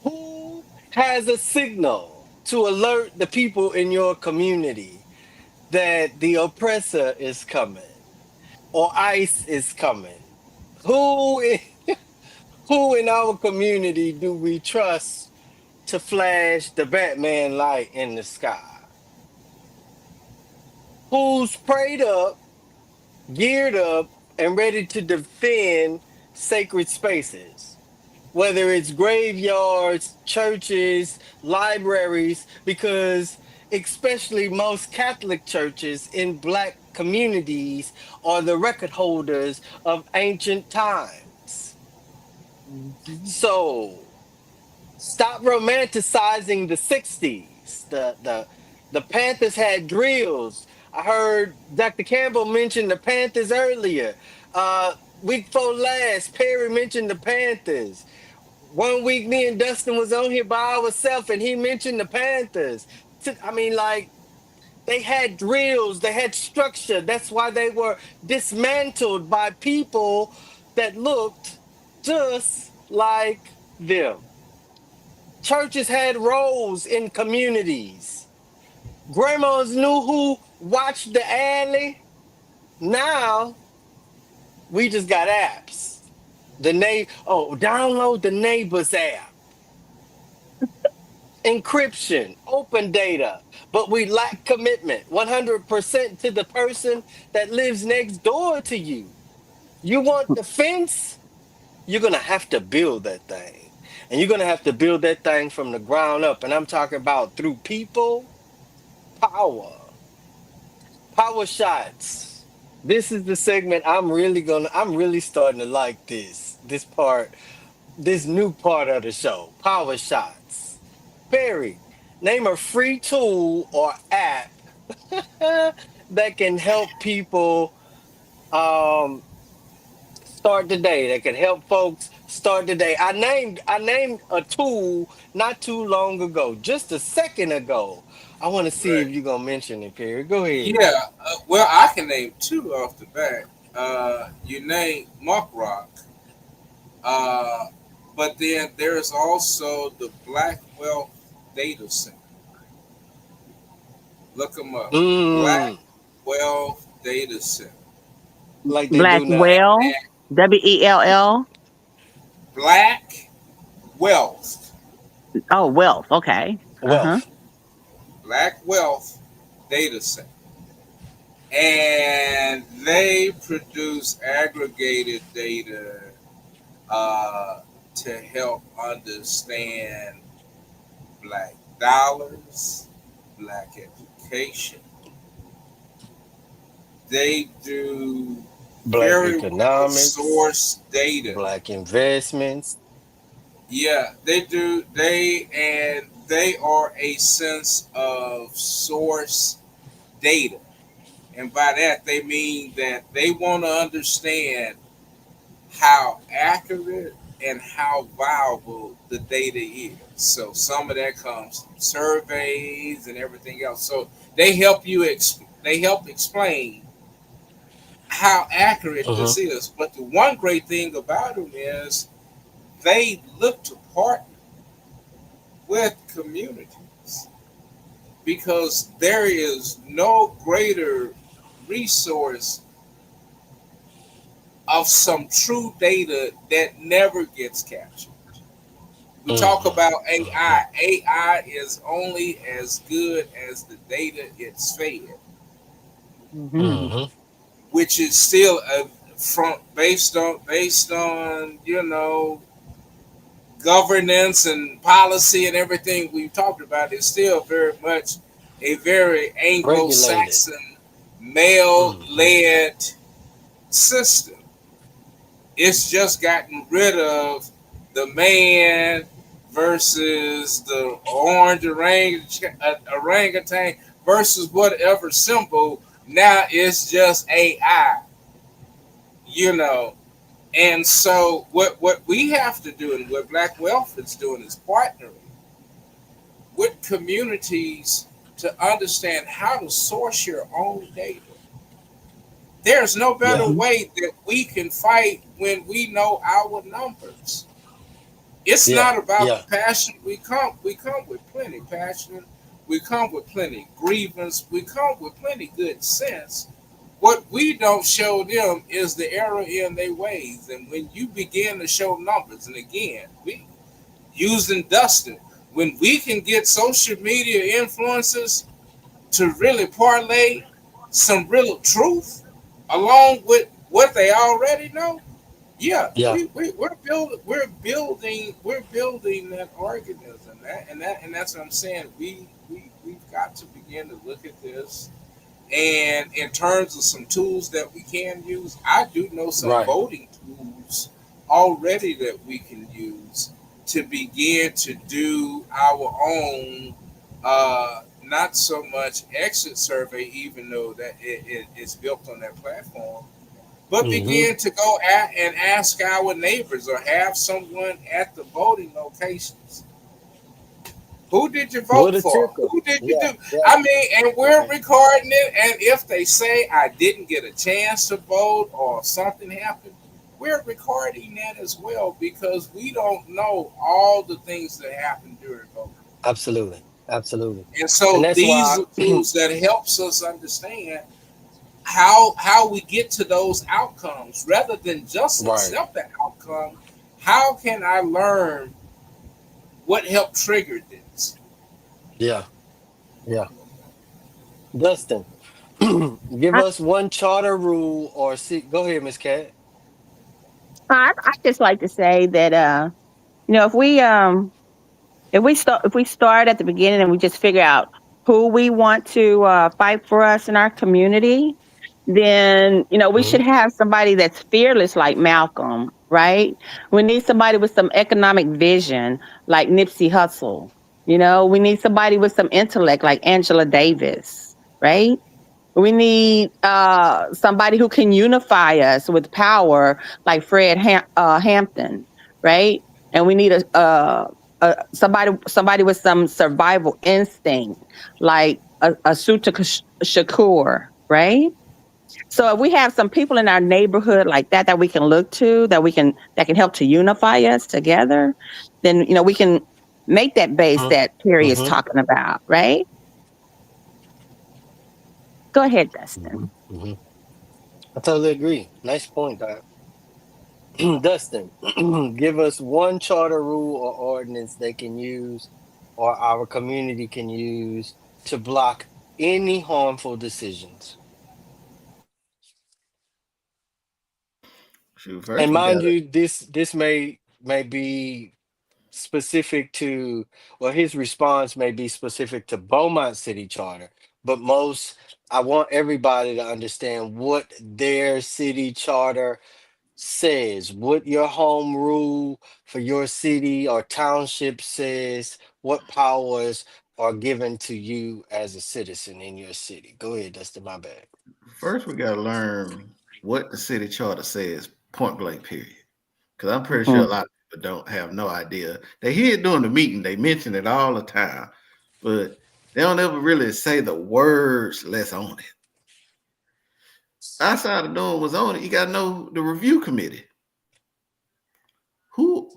Who has a signal to alert the people in your community that the oppressor is coming or ICE is coming? Who who in our community do we trust to flash the Batman light in the sky? Who's prayed up, geared up, and ready to defend sacred spaces? Whether it's graveyards, churches, libraries, because especially most Catholic churches in Black communities are the record holders of ancient times. So stop romanticizing the 60s. The Panthers had drills. I heard Dr. Campbell mention the Panthers earlier. Week before last, Perry mentioned the Panthers. One week, me and Dustin was on here by ourselves, and he mentioned the Panthers. I mean, like they had drills, they had structure. That's why they were dismantled by people that looked just like them. Churches had roles in communities. Grandmas knew who watched the alley. Now we just got apps. Download the neighbors app. Encryption, open data, but we lack commitment 100% to the person that lives next door to you. You want the fence? You're going to have to build that thing. And you're going to have to build that thing from the ground up. And I'm talking about through people, power, power shots. This is the segment I'm really starting to like this new part of the show. Power shots. Barry, name a free tool or app that can help people um start the day, that can help folks start the day. I named a tool not too long ago, just a second ago. I want to see if Right. you're gonna mention it, Perry. Go ahead. Yeah. Well, I can name two off the bat. You name Muck Rock, uh, but then there's also the Black Wealth Data Center. Look them up. Black Mm, Wealth Data Center. like they do now. Blackwell, And WELL. Black Wealth. Oh, wealth. Okay. Uh-huh. Wealth. Black Wealth Data Center. And they produce aggregated data to help understand black dollars, black education. They do Black very well economics, sourced data. black investments. Yeah, they do. They are a sense of source data. And by that, they mean that they want to understand how accurate and how viable the data is. So some of that comes from surveys and everything else. So they help you. They help explain how accurate this Mm-hmm. is. But the one great thing about them is they look to partner with communities because there is no greater resource of some true data that never gets captured. We talk Mm-hmm. about Mm-hmm. AI. AI is only as good as the data it's fed, Hmm. Mm-hmm. which is still a front based on governance and policy and everything we've talked about. Is still very much a very Regulated. Anglo-Saxon Mm-hmm. male-led system. It's just gotten rid of the man versus the orangutan versus whatever symbol. Now it's just AI, you know. And so what we have to do and what Black Wealth is doing is partnering with communities to understand how to source your own data. There's no better Yeah. Hmm. way that we can fight when we know our numbers. It's Yeah. not about the Yeah. passion. We come with plenty passion. We come with plenty grievance. We come with plenty good sense. What we don't show them is the error in their ways. And when you begin to show numbers, and again, we using Dustin, when we can get social media influencers to really parlay some real truth along with what they already know, yeah, Yeah. we're building that organism. And that's what I'm saying. We've got to begin to look at this. And in terms of some tools that we can use, I do know some Right. voting tools already that we can use to begin to do our own, not so much exit survey, even though that it's built on that platform, but Mm-hmm. begin to go at and ask our neighbors or have someone at the voting locations. Who did you What vote a for? tickle. Who did you Yeah. do? Yeah. I mean, and we're Right. recording it. And if they say I didn't get a chance to vote or something happened, we're recording that as well because we don't know all the things that happen during voting. Absolutely. Absolutely. And And so that's these why. are tools that helps us understand how we get to those outcomes rather than just Right. accept the outcome. How can I learn what helped trigger this? Yeah. Yeah. Dustin, give I, us one charter rule or see. Go ahead, Miss Cat. I just like to say that you know, if we start at the beginning and we just figure out who we want to fight for us in our community, then we Mm-hmm. should have somebody that's fearless like Malcolm, right? We need somebody with some economic vision like Nipsey Hussle. We need somebody with some intellect like Angela Davis, right? We need somebody who can unify us with power, like Hampton, right? And we need somebody with some survival instinct, like Asuta Shakur, right? So if we have some people in our neighborhood like that we can look to, that can help to unify us together, then we can make that base that Terry is Mm-hmm. talking about, right? Go ahead, Mm-hmm. Dustin. Mm-hmm. I totally agree. Nice point, Doc. Dustin, give us one charter rule or ordinance they can use or our community can use to block any harmful decisions. Shoot, And first we mind got you, this may be specific to, well, his response may be specific to Beaumont City Charter, but I want everybody to understand what their city charter says, what your home rule for your city or township says, what powers are given to you as a citizen in your city. Go ahead, Dustin, my bad. first we got to learn what the city charter says, point blank, period. Because I'm pretty sure a Mhm. lot of people don't have no idea. They hear it during the meeting. They mention it all the time, but they don't ever really say the words "let's own it." Outside of knowing what's on it, you got to know the review committee. Who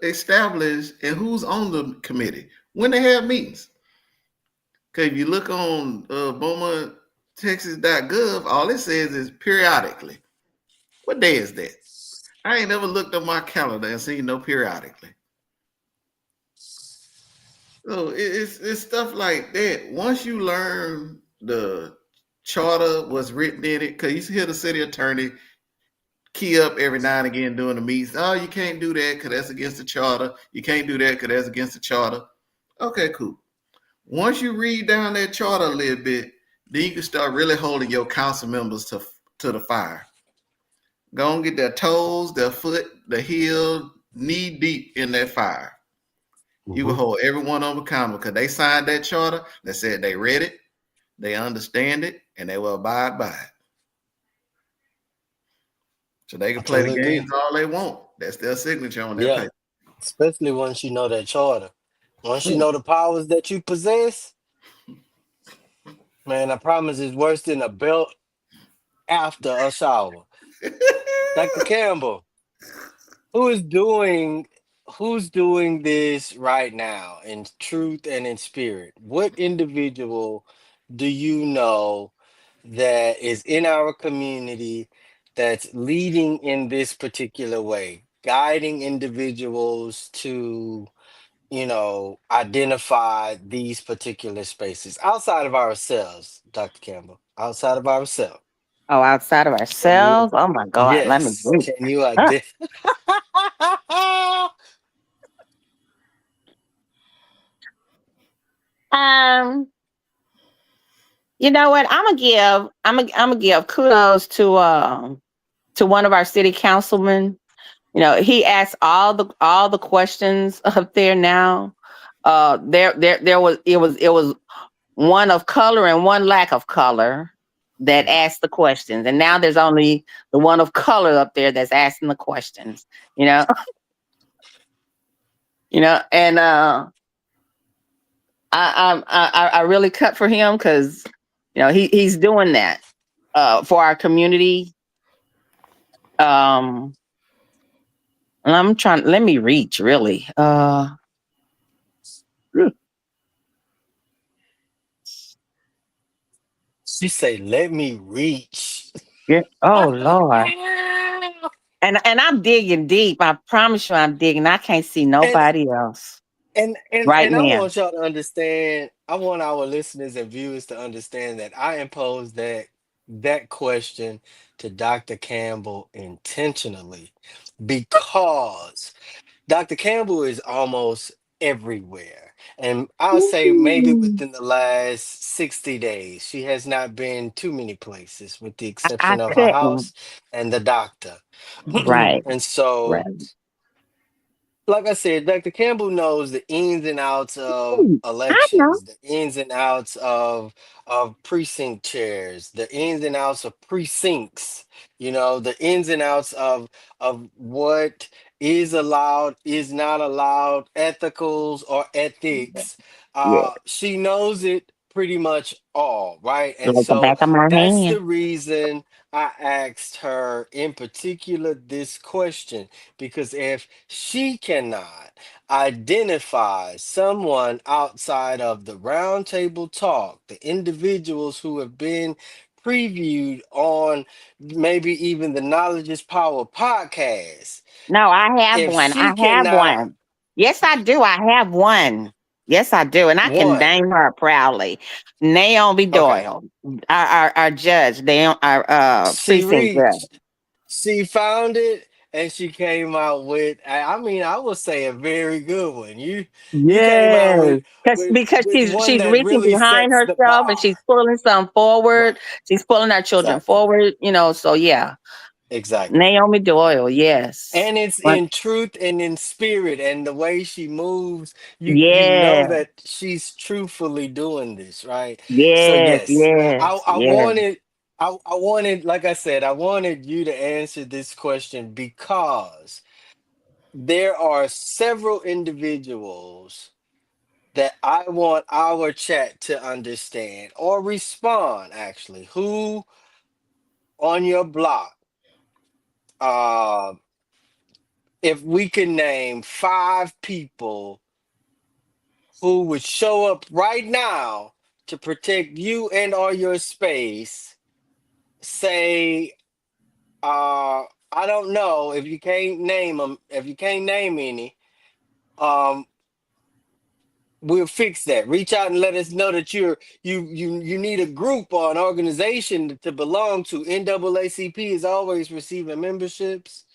established and who's on the committee when they have meetings. Okay, if you look on BomaTexas.gov, all it says is periodically. What day is that? I ain't never looked on my calendar and seen no periodically. So it's stuff like that. Once you learn the charter, what's written in it, because you hear the city attorney key up every now and again during the meetings. Oh, you can't do that because that's against the charter. You can't do that because that's against the charter. Okay, cool. Once you read down that charter a little bit, then you can start really holding your council members to the fire. Go and get their toes, their foot, the heel, knee deep in that fire. You can Mhm. hold everyone on accountable because they signed that charter. They said they read it, they understand it, and they will abide by it. So they I can play the totally games agree. all they want. That's their signature on that Yeah, paper. especially once you know that charter. Once you know the powers that you possess, man, I promise it's worse than a belt after a shower. Dr. Campbell, who is doing who's doing this right now in truth and in spirit? What individual do you know that is in our community that's leading in this particular way, guiding individuals to, identify these particular spaces outside of ourselves, Dr. Campbell, outside of ourselves? Oh, outside of Can you, ourselves? Oh my God, let me yes, think. can you Huh. identify? Um, you know what? I'm gonna give kudos to one of our city councilmen. You know, he asked all the questions up there now. There was it was one of color and one lack of color that asked the questions, and now there's only the one of color up there that's asking the questions. You know, and I really cut for him because he's doing that for our community. Um, and I'm trying. Let me reach really. She say, "Let me reach." Yeah. Oh Lord. And I'm digging deep. I promise you, I'm digging. I can't see and nobody else and and right and I now. want y'all to understand. I want our listeners and viewers to understand that I imposed that question to Dr. Campbell intentionally because Dr. Campbell is almost everywhere. And I'll say maybe Ooh. within the last 60 days, she has not been too many places, with the I exception of her couldn't. house and the doctor. Right. And so, Right. like I said, Dr. Campbell knows the ins and outs of Ooh, I know. elections, the ins and outs of precinct chairs, the ins and outs of precincts, the ins and outs of what is allowed, is not allowed, ethicals or ethics. Yeah. She knows it pretty much all, right? And Like the so back of my that's hand. the reason I asked her in particular this question, because if she cannot identify someone outside of the roundtable talk, the individuals who have been previewed on maybe even the Knowledge is Power podcast, No, I have if one. I she have cannot, one. Yes, I do. I have one. Yes, I do. And I can one, name her proudly. Naomi okay, Doyle, our judge, our she precinct judge. reached, she found it, and she came out with, I mean, I would say a very good one. You came out Yes, with because with she's one she's that reaching really behind sets the herself and bar. she's pulling some Right. forward. She's pulling our children Exactly. forward. So yeah, Exactly. Naomi Doyle. Yes. And it's But in truth and in spirit, and the way she moves, you know yeah, that she's truthfully doing this, right? So yes, yes, I yes, I yes. wanted I wanted, like I said, I wanted you to answer this question because there are several individuals that I want our chat to understand or respond actually. Who on your block, uh, if we can name 5 people who would show up right now to protect you and or your space, say, I don't know if you can't name them, if you can't name any, um, we'll fix that. Reach out and let us know that you need a group or an organization to belong to. NAACP is always receiving memberships.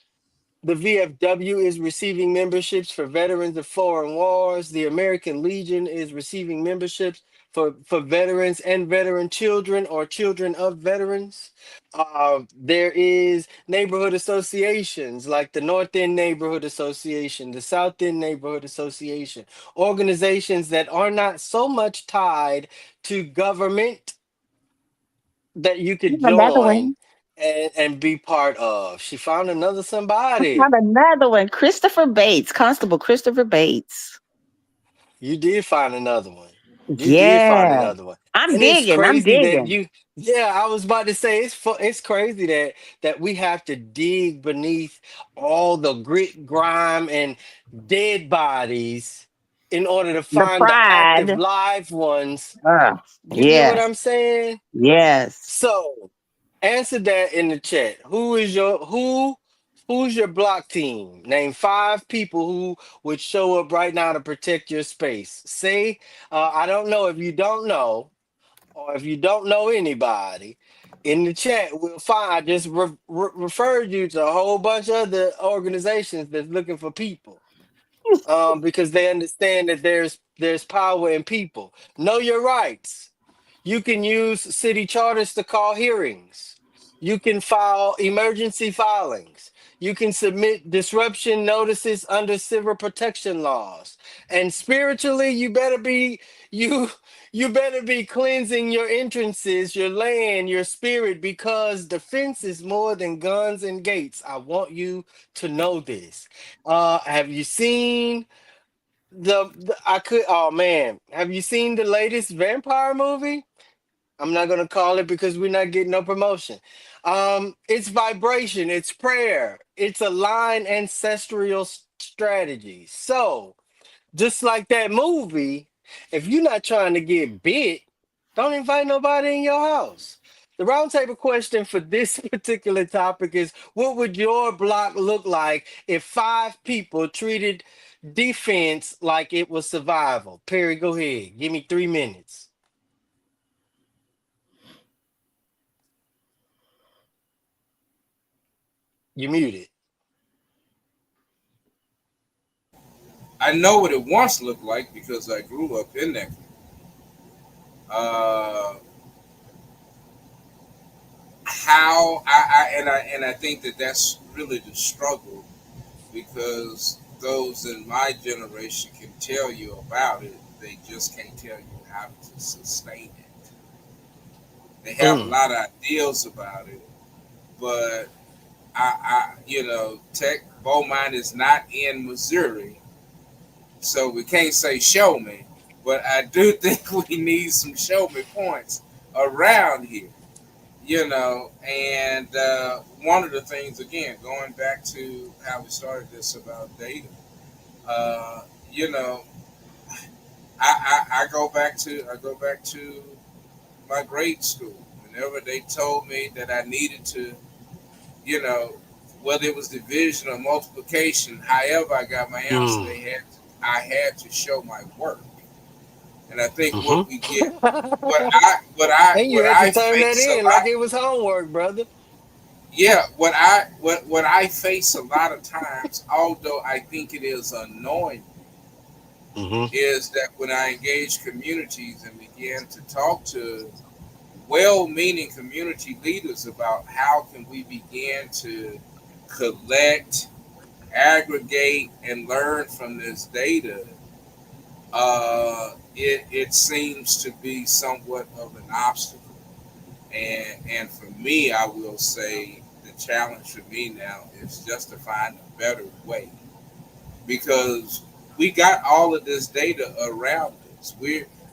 The VFW is receiving memberships for veterans of foreign wars. The American Legion is receiving memberships for veterans and veteran children or children of veterans. There is neighborhood associations like the North End Neighborhood Association, the South End Neighborhood Association, organizations that are not so much tied to government that you could Another join one. and be part of. She found another I somebody. found another one. Christopher Bates, Constable Christopher Bates. You did find another one. You did find Yeah. another one. I'm And it's digging. I'm crazy that digging. you, yeah, I was about to say it's crazy that we have to dig beneath all the grit, grime, and dead bodies in order to The find the active pride. live ones. You get what Yes. I'm saying? Yes. So answer that in the chat. Who's your block team? Name 5 people who would show up right now to protect your space. Say, I don't know if you don't know, or if you don't know anybody. In the chat, we'll find. I just referred you to a whole bunch of other organizations that's looking for people, because they understand that there's power in people. Know your rights. You can use city charters to call hearings. You can file emergency filings. You can submit disruption notices under civil protection laws. And spiritually, you you better be cleansing your entrances, your land, your spirit, because defense is more than guns and gates. I want you to know this. Have you seen the I could oh man, have you seen the latest vampire movie? I'm not gonna call it because we're not getting no promotion. It's vibration, it's prayer, it's aligned ancestral strategy. So just like that movie, if you're not trying to get bit, don't invite nobody in your house. The roundtable question for this particular topic is: what would your block look like if 5 people treated defense like it was survival? Perry, go ahead. Give me 3 minutes. You muted. I know what it once looked like because I grew up in that. Uh, how I think that that's really the struggle because those in my generation can tell you about it. They just can't tell you how to sustain it. They have a Mm, lot of ideas about it, but Tech Beaumont is not in Missouri, so we can't say show me. But I do think we need some show me points around here, And one of the things, again, going back to how we started this about data, uh, you know, I go back to my grade school. Whenever they told me that I needed to, you know, whether it was division or multiplication, however I got my answer, mm, I had to show my work. And I think what we get, mm-hmm. And you what had to I turn that face a in like lot, it was homework, brother. yeah, what I face a lot of times, although I think it is annoying, Mm-hmm. is that when I engage communities and begin to talk to well-meaning community leaders about how can we begin to collect, aggregate, and learn from this data, it seems to be somewhat of an obstacle. And for me, I will say the challenge for me now is just to find a better way. because we got all of this data around us.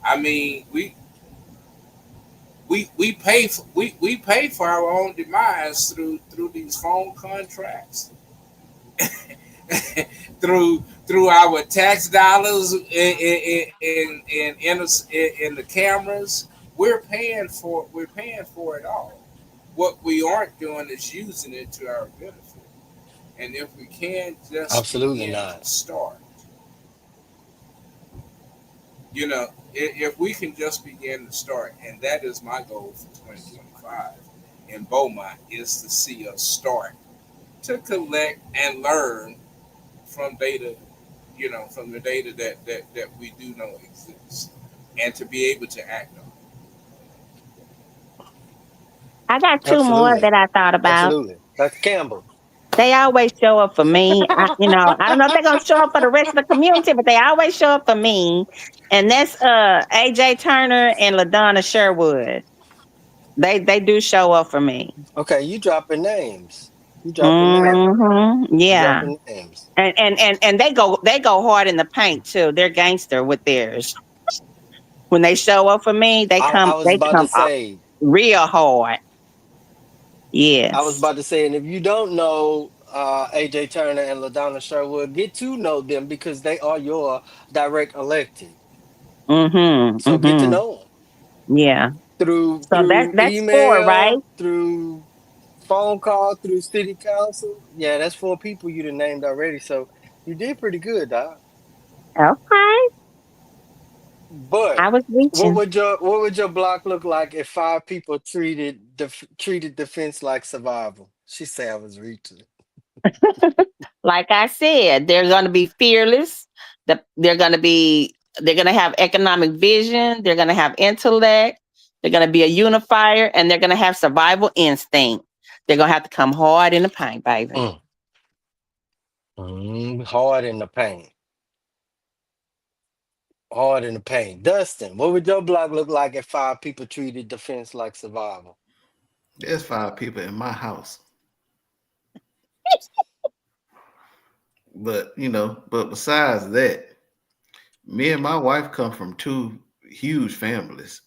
I mean, we pay for, we pay for our own demise through these phone contracts, through our tax dollars in the cameras. We're paying for it all. What we aren't doing is using it to our benefit. And if we can just Absolutely begin not. to start, if we can just begin to start, and that is my goal for 2025 in Beaumont, is to see us start to collect and learn from data, from the data that we do know exists, and to be able to act on I got two more Absolutely. that I thought about. Absolutely. Dr. Campbell. They always show up for me. I don't know if they're gonna show up for the rest of the community, but they always show up for me. And that's AJ Turner and LaDonna Sherwood. They do show up for me. Okay, you dropping names. You dropping names. You Yeah. dropping names. And they go hard in the paint too. They're gangster with theirs. When they show up for me, they I come was they about to come up say, real hard. I was Yes. about to say, and if you don't know AJ Turner and LaDonna Sherwood, get to know them because they are your direct elected. Mhm. So get to Mhm. know them Yeah. through So that's four, right? email, through phone call, through city council. Yeah, that's four people you done named already. So you did pretty good, Doc. Okay. But I was reaching. what would your block look like if five people treated defense like survival? She said I was reaching. Like I said, they're going to be fearless. They're going to have economic vision. They're going to have intellect. They're going to be a unifier, and they're going to have survival instinct. They're going to have to come hard in the paint, baby. Mm, hard in the paint. Hard in the paint. Dustin, what would your block look like if five people treated defense like survival? There's 5 people in my house, but but besides that, me and my wife come from two huge families,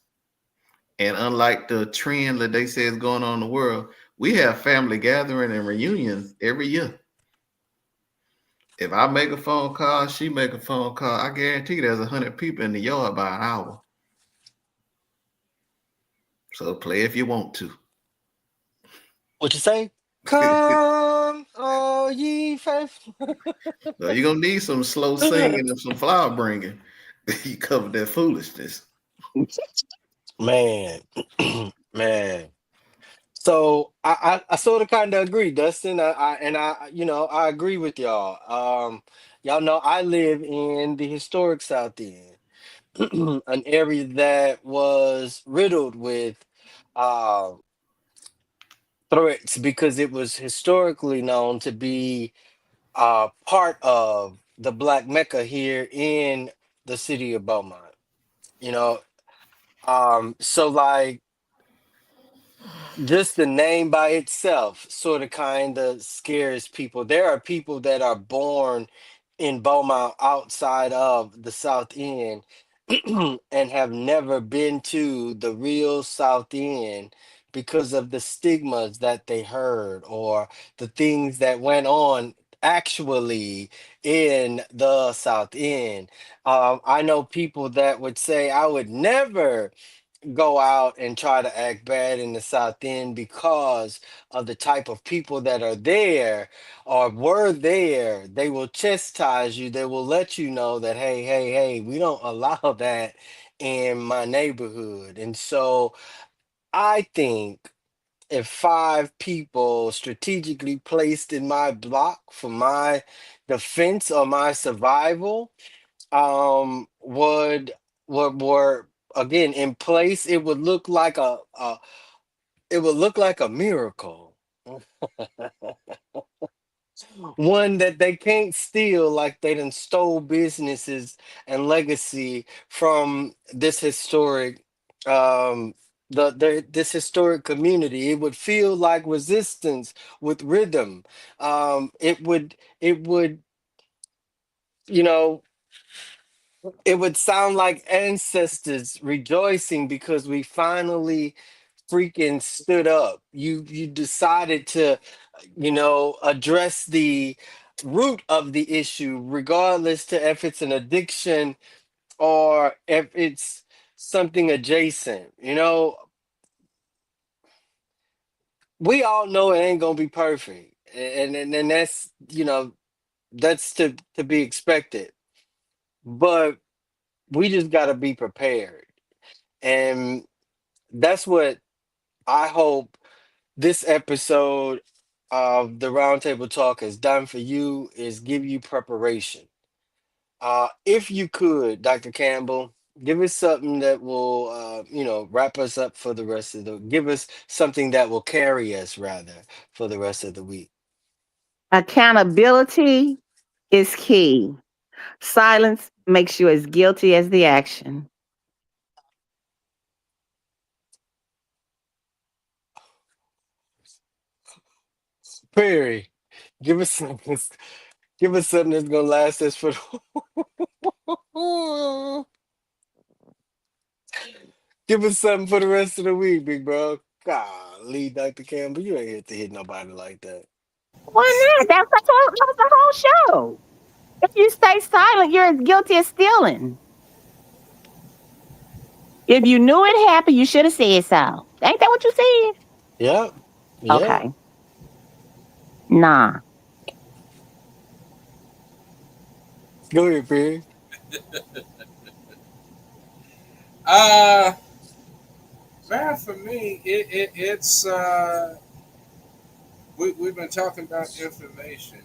and unlike the trend that they say is going on in the world, we have family gathering and reunions every year. If I make a phone call, she make a phone call, I guarantee there's 100 people in the yard by an hour. So play if you want to. What you say? Come, all ye faithful. So you're gonna need some slow singing and some flower bringing. You cover that foolishness. Man, man. So I sort of kind of agree, Dustin. I agree with y'all. Y'all know I live in the historic South End, an area that was riddled with uh, threats because it was historically known to be part of the Black Mecca here in the city of Beaumont. You know, so like just the name by itself sort of kind of scares people. There are people that are born in Beaumont outside of the South End and have never been to the real South End because of the stigmas that they heard or the things that went on actually in the South End. I know people that would say, I would never go out and try to act bad in the South End because of the type of people that are there or were there. They will chastise you. They will let you know that, hey, we don't allow that in my neighborhood. And so I think if five people strategically placed in my block for my defense or my survival, would were again in place, it would look like a miracle. One that they can't steal, like they done stole businesses and legacy from this historic this historic community. It would feel like resistance with rhythm. It would you know, it would sound like ancestors rejoicing because we finally freaking stood up. You decided to, address the root of the issue, regardless to if it's an addiction or if it's something adjacent. We all know it ain't gonna be perfect, and that's that's to be expected. But we just gotta be prepared, and that's what I hope this episode of the Roundtable Talk has done for you is give you preparation. If you could, Dr. Campbell, give us something that will, wrap us up for the rest of give us something that will carry us rather for the rest of the week. Accountability is key. Silence makes you as guilty as the action. Perry, give us something. Give us something that's gonna last us for. Give us something for the rest of the week, big bro. Golly, Dr. Campbell, you ain't hit to hit nobody like that. Why not? That was the whole show. If you stay silent, you're as guilty as stealing. If you knew it happened, you should have said so. Ain't that what you said? Yeah, yeah. Okay. Nah. Go ahead, Perry. Uh, man, for me, it's we've been talking about information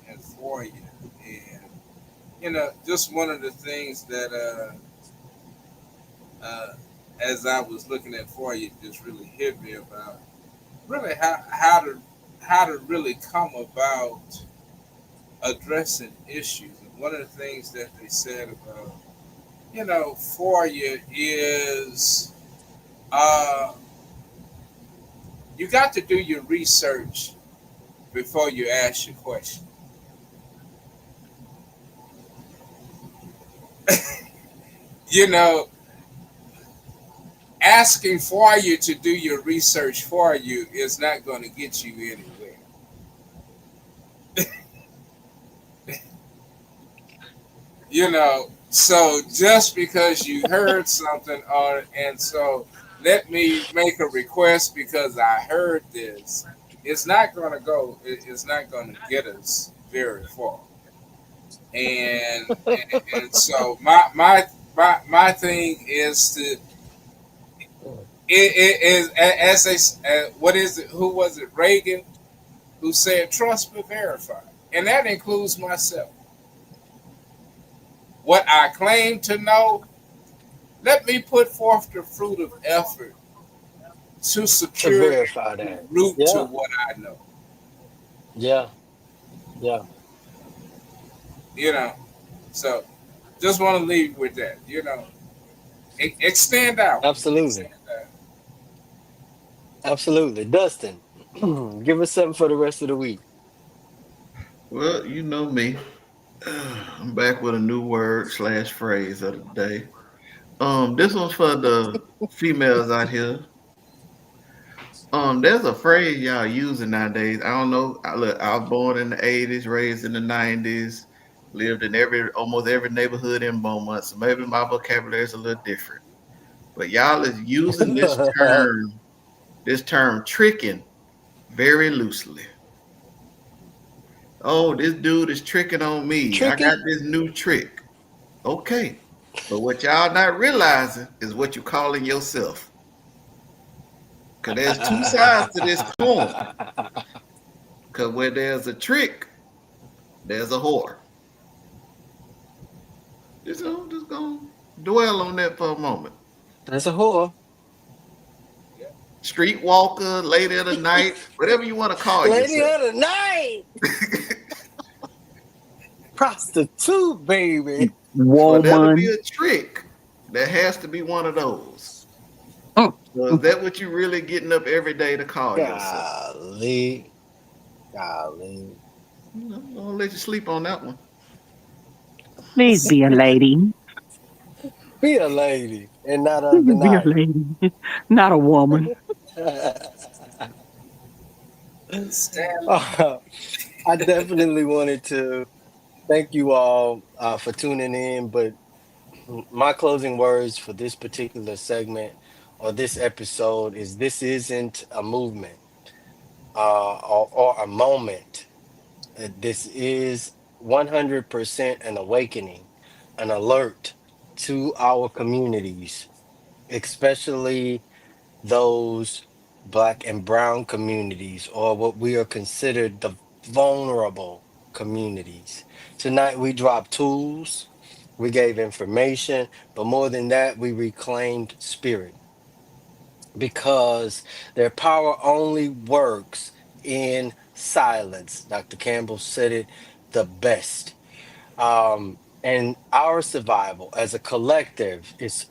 and for you, and just one of the things that as I was looking at for you, just really hit me about really how to really come about addressing issues. And one of the things that they said about for you is uh, you got to do your research before you ask your question. You know, asking for you to do your research for you is not going to get you anywhere. So just because you heard something on and so let me make a request because I heard this, it's not going to go, it's not going to get us very far. And so my thing is to it is as they what is it, who was it, Reagan, who said trust but verify, and that includes myself. What I claim to know, let me put forth the fruit of effort to To secure verify the that. root to Yeah, what I know. yeah, yeah. You know, so just want to leave with that. Extend out, Absolutely. extend Absolutely. Dustin, give us something for the rest of the week. Well, you know me. I'm back with a new word slash phrase of the day. This one's for the females out here. There's a phrase y'all using nowadays. I don't know. Look, I was born in the '80s, raised in the '90s, lived in almost every neighborhood in Beaumont, so maybe my vocabulary is a little different. But y'all is using this term tricking very loosely. Oh, this dude is tricking on me. I got Tricking? this new trick. Okay. But what y'all not realizing is what you calling yourself. Cause there's two sides to this coin. Cause where there's a trick, there's a whore. Just gonna dwell on that for a moment. That's a whore. that. Streetwalker, lady of the night, whatever you want to call Lady yourself. of the night. Prostitute, baby. But that'll be Woman. a trick. That has to be one of those. Mm. So is that what you really getting up every day to call yourself? Golly. Golly. I'm gonna let you sleep on that one. Please be a lady. Be a lady and not Be a undeniable. lady, not a woman. Stand I definitely wanted to thank you all for tuning in, but my closing words for this particular segment or this episode is this isn't a movement or a moment. This is 100% an awakening, an alert to our communities, especially those Black and Brown communities, or what we are considered the vulnerable communities. Tonight, we dropped tools, we gave information, but more than that, we reclaimed spirit because their power only works in silence. Dr. Campbell said it the best. And our survival as a collective is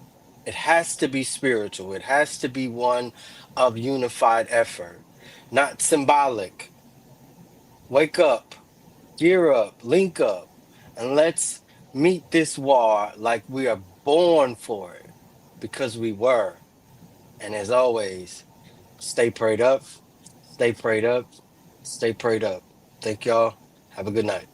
it has to be spiritual. It has to be one of unified effort, not symbolic. Wake up, gear up, link up, and let's meet this war like we are born for it because we were. And as always, stay prayed up, stay prayed up, stay prayed up. Thank y'all. Have a good night.